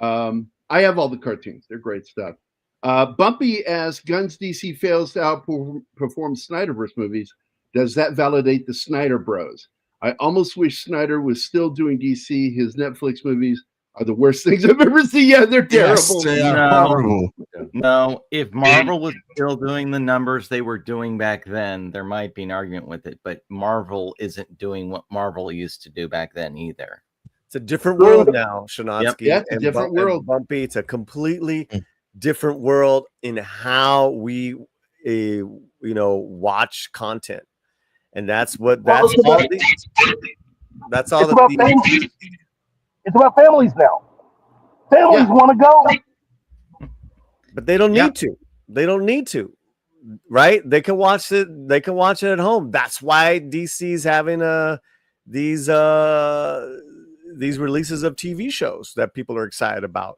I have all the cartoons. They're great stuff. Bumpy as Gunn's DC fails to outperform Snyderverse movies. Does that validate the Snyder Bros? I almost wish Snyder was still doing DC. His Netflix movies are the worst things I've ever seen. Yeah, they're terrible. Yes, they are No. horrible. No, if Marvel was still doing the numbers they were doing back then, there might be an argument with it. But Marvel isn't doing what Marvel used to do back then either. It's a different world now, Shanatsky. Yeah, it's a different world. And Bumpy, it's a completely different world in how we, watch content, and that's all. That's all. It's about families now. Families want to go, but they don't need to. They don't need to, right? They can watch it. They can watch it at home. That's why DC's having these releases of TV shows that people are excited about.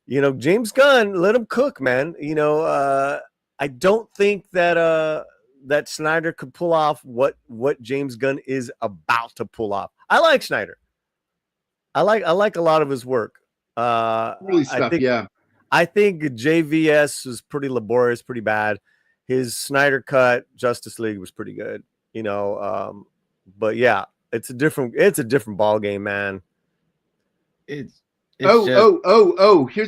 James Gunn, let him cook, man. I don't think that that Snyder could pull off what James Gunn is about to pull off. I like Snyder. I like a lot of his work. Early stuff, I think JVS was pretty laborious, pretty bad. His Snyder cut Justice League was pretty good, but yeah, it's a different ball game, man. It's Here's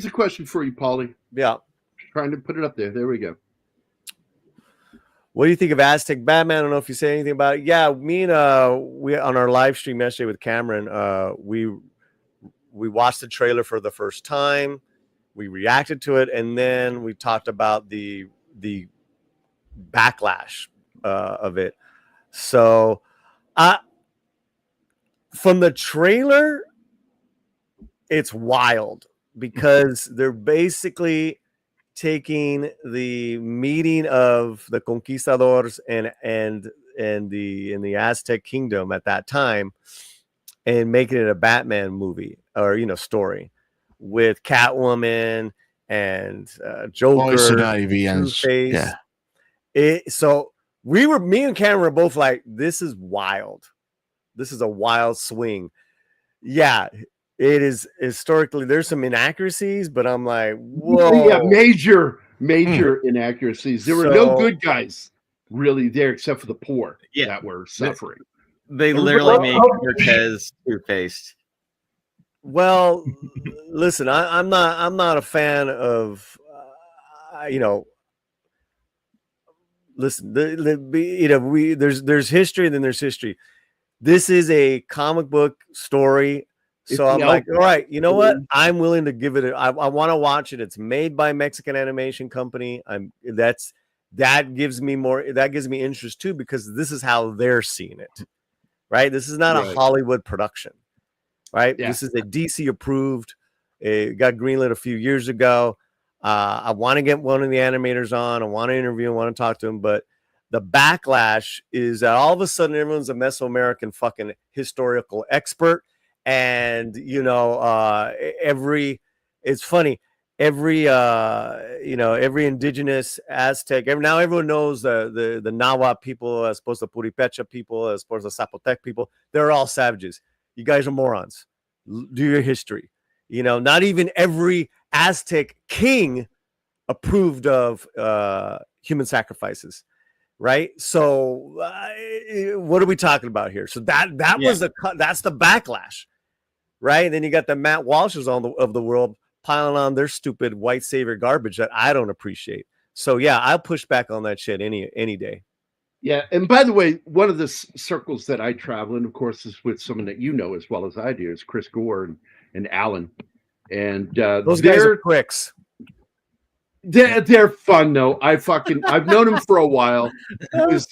a question for you, Paulie. Yeah, trying to put it up there. There we go. What do you think of Aztec Batman? I don't know if you say anything about it. Yeah, me and we on our live stream yesterday with Cameron, we watched the trailer for the first time. We reacted to it, and then we talked about the backlash of it. So, from the trailer, it's wild because they're basically taking the meeting of the conquistadors and the Aztec kingdom at that time and making it a Batman movie or story with Catwoman and Joker, Poison Ivy, and Two-Face. So me and Cameron were both like, this is wild. This is a wild swing. Yeah, it is historically. There's some inaccuracies, but I'm like, whoa. Yeah, major inaccuracies. There were no good guys really there except for the poor that were suffering. They literally made Cortez two-faced. Well, listen, I'm not a fan of, listen, there's history and then there's history. This is a comic book story. So I'm like, all right, you know what? I'm willing to give it. I want to watch it. It's made by a Mexican animation company. That gives me interest too, because this is how they're seeing it. Right. This is not a Hollywood production. Right. Yeah. This is a DC approved. It got greenlit a few years ago. I want to get one of the animators on. I want to interview him, want to talk to him. But the backlash is that all of a sudden everyone's a Mesoamerican fucking historical expert. And, it's funny. Every indigenous Aztec, now everyone knows the Nahuatl people, as opposed to Puripecha people, as opposed to Zapotec people. They're all savages. You guys are morons. Do your history. Not even every Aztec king approved of human sacrifices, right? So what are we talking about here? So that's the backlash, right? And then you got the Matt Walshes of the world piling on their stupid white savior garbage that I don't appreciate. So yeah, I'll push back on that shit any day. Yeah, and by the way, one of the circles that I travel in, of course, is with someone that you know as well as I do, is Chris Gore and Alan. And those guys are pricks. They're fun though. I've known him for a while because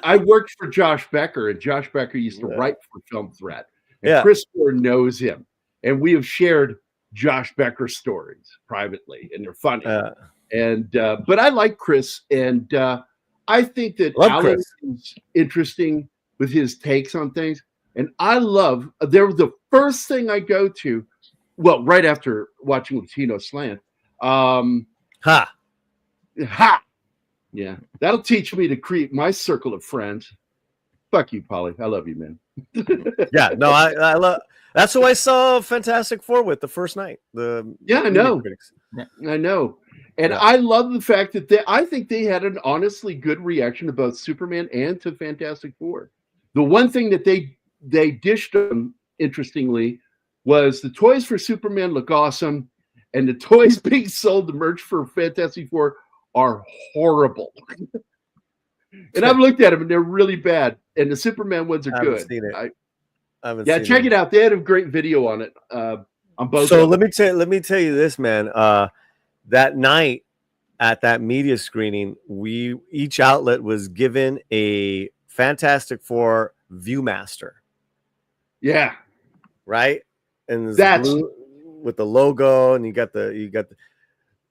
I worked for Josh Becker, and Josh Becker used to write for Film Threat. And Chris Gore knows him, and we have shared Josh Becker stories privately, and they're funny. But I like Chris, and I think that Alan is interesting with his takes on things. And I love, they're the first thing I go to, well, right after watching Latino Slant. Yeah, that'll teach me to create my circle of friends. Fuck you, Paulie. I love you, man. Yeah, no, I love. That's who I saw Fantastic Four with the first night. I know. I know. And I love the fact that I think they had an honestly good reaction to both Superman and to Fantastic Four. The one thing that they dished them, interestingly, was the toys for Superman look awesome, and the toys being sold, the merch for Fantastic Four are horrible. And I've looked at them, and they're really bad. And the Superman ones are I good. haven't seen it. I haven't Yeah, seen check it out. They had a great video on it. On both. So let me tell you this, man. That night at that media screening, each outlet was given a Fantastic Four Viewmaster. Yeah. Right? And that's blue with the logo, and you got the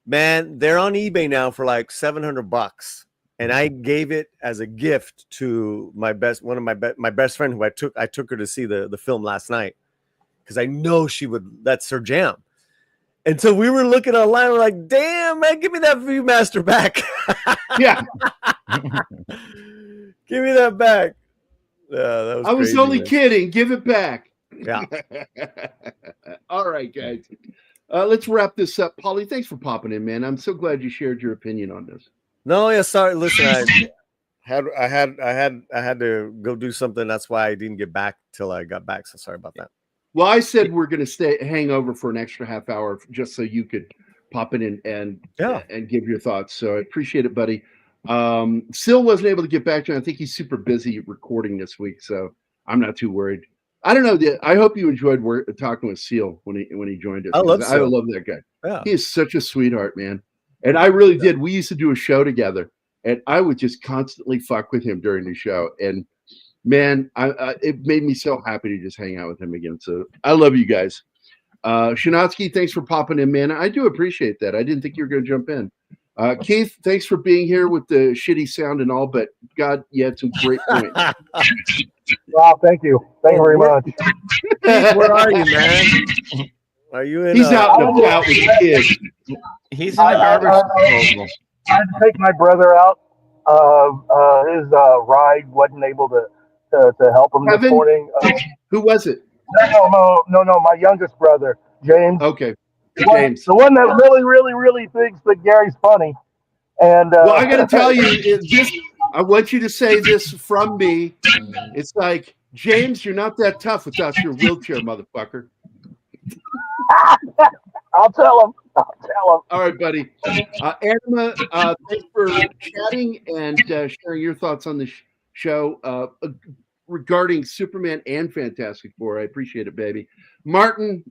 man, they're on eBay now for like $700. And I gave it as a gift to my best friend who I took her to see the film last night, because I know that's her jam. And so we were looking online, we're like, damn, man, give me that Viewmaster back. Yeah. Give me that back. Yeah, that was I was crazy, only man. kidding. Give it back. Yeah. All right, guys. Let's wrap this up. Polly, thanks for popping in, man. I'm so glad you shared your opinion on this. No, yeah, sorry. Listen, I had to go do something. That's why I didn't get back till I got back. So sorry about that. Well, I said we're going to hang over for an extra half hour just so you could pop in and give your thoughts. So I appreciate it, buddy. Sil wasn't able to get back to you. I think he's super busy recording this week, so I'm not too worried. I don't know. I hope you enjoyed talking with Seal when he joined us. I love that guy. Yeah. He is such a sweetheart, man. And I really did. We used to do a show together, and I would just constantly fuck with him during the show. And man, it made me so happy to just hang out with him again. So I love you guys. Shanatsky, thanks for popping in, man. I do appreciate that. I didn't think you were going to jump in. Keith, thanks for being here with the shitty sound and all, but God, you had some great points. Wow, thank you. Thank you very much. Keith, where are you, man? Are you in? He's out and about with the kids. He's in a garbage disposal. I had to take my brother out. His ride wasn't able to help him this morning. Who was it? No, my youngest brother, James. Okay. James. The one that really, really, really thinks that Gary's funny. And well, I got to tell you, I want you to say this from me. It's like, James, you're not that tough without your wheelchair, motherfucker. I'll tell him. All right, buddy. Anima, thanks for chatting and sharing your thoughts on the show regarding Superman and Fantastic Four. I appreciate it, baby. Martin,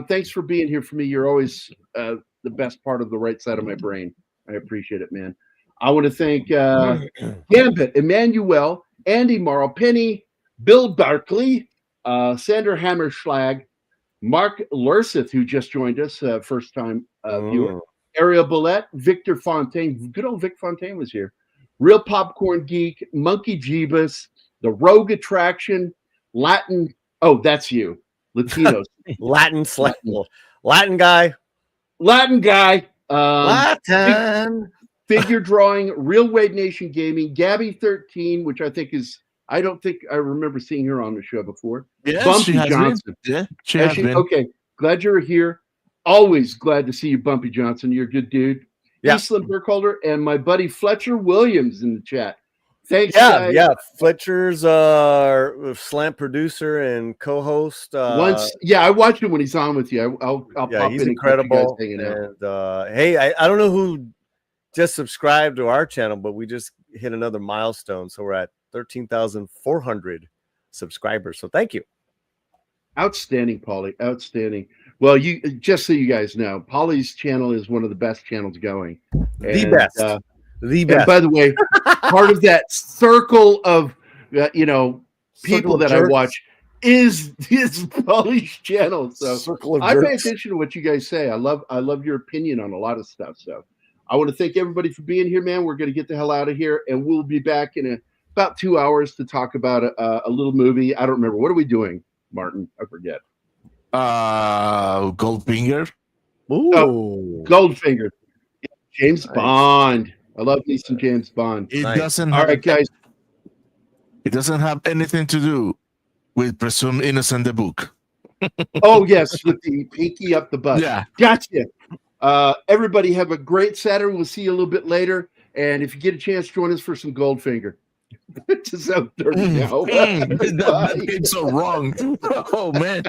thanks for being here for me. You're always the best part of the right side of my brain. I appreciate it, man. I want to thank Gambit, Emmanuel, Andy Morrow, Penny, Bill Barkley, Sandra Hammerschlag, Mark Lurseth, who just joined us, first time viewer, Ariel Bollette, Victor Fontaine, good old Vic Fontaine was here, Real Popcorn Geek, Monkey Jeebus, The Rogue Attraction, Latin, that's you, Latinos. Latin guy. Latin. Figure Drawing, Real Wade Nation Gaming, Gabby 13, which I think is, I don't think I remember seeing her on the show before. Yes, Bumpy Johnson. Yeah, she has been. Okay, glad you're here. Always glad to see you, Bumpy Johnson. You're a good dude. Yeah. Eastland Burkholder and my buddy Fletcher Williams in the chat. Thanks, guys. Yeah. Fletcher's our slam producer and co-host. I watch him when he's on with you. I'll pop he's in incredible. And hey, I don't know who just subscribed to our channel, but we just hit another milestone. So we're at 13,400 subscribers. So thank you. Outstanding, Paulie. Outstanding. Well, just so you guys know, Paulie's channel is one of the best channels going. The best. And by the way, part of that circle of people that I watch is Paulie's channel. So I pay attention to what you guys say. I love your opinion on a lot of stuff. So I want to thank everybody for being here, man. We're going to get the hell out of here, and we'll be back in about 2 hours to talk about a little movie. I don't remember. What are we doing, Martin? I forget. Goldfinger. Ooh. Oh, Goldfinger. James Bond. I love me some James Bond. It doesn't. All right, guys. It doesn't have anything to do with Presumed Innocent, the book. Oh yes, with the pinky up the butt. Yeah, gotcha. Everybody have a great Saturday. We'll see you a little bit later. And if you get a chance, join us for some Goldfinger. It's so dirty now. It's so wrong. Oh man.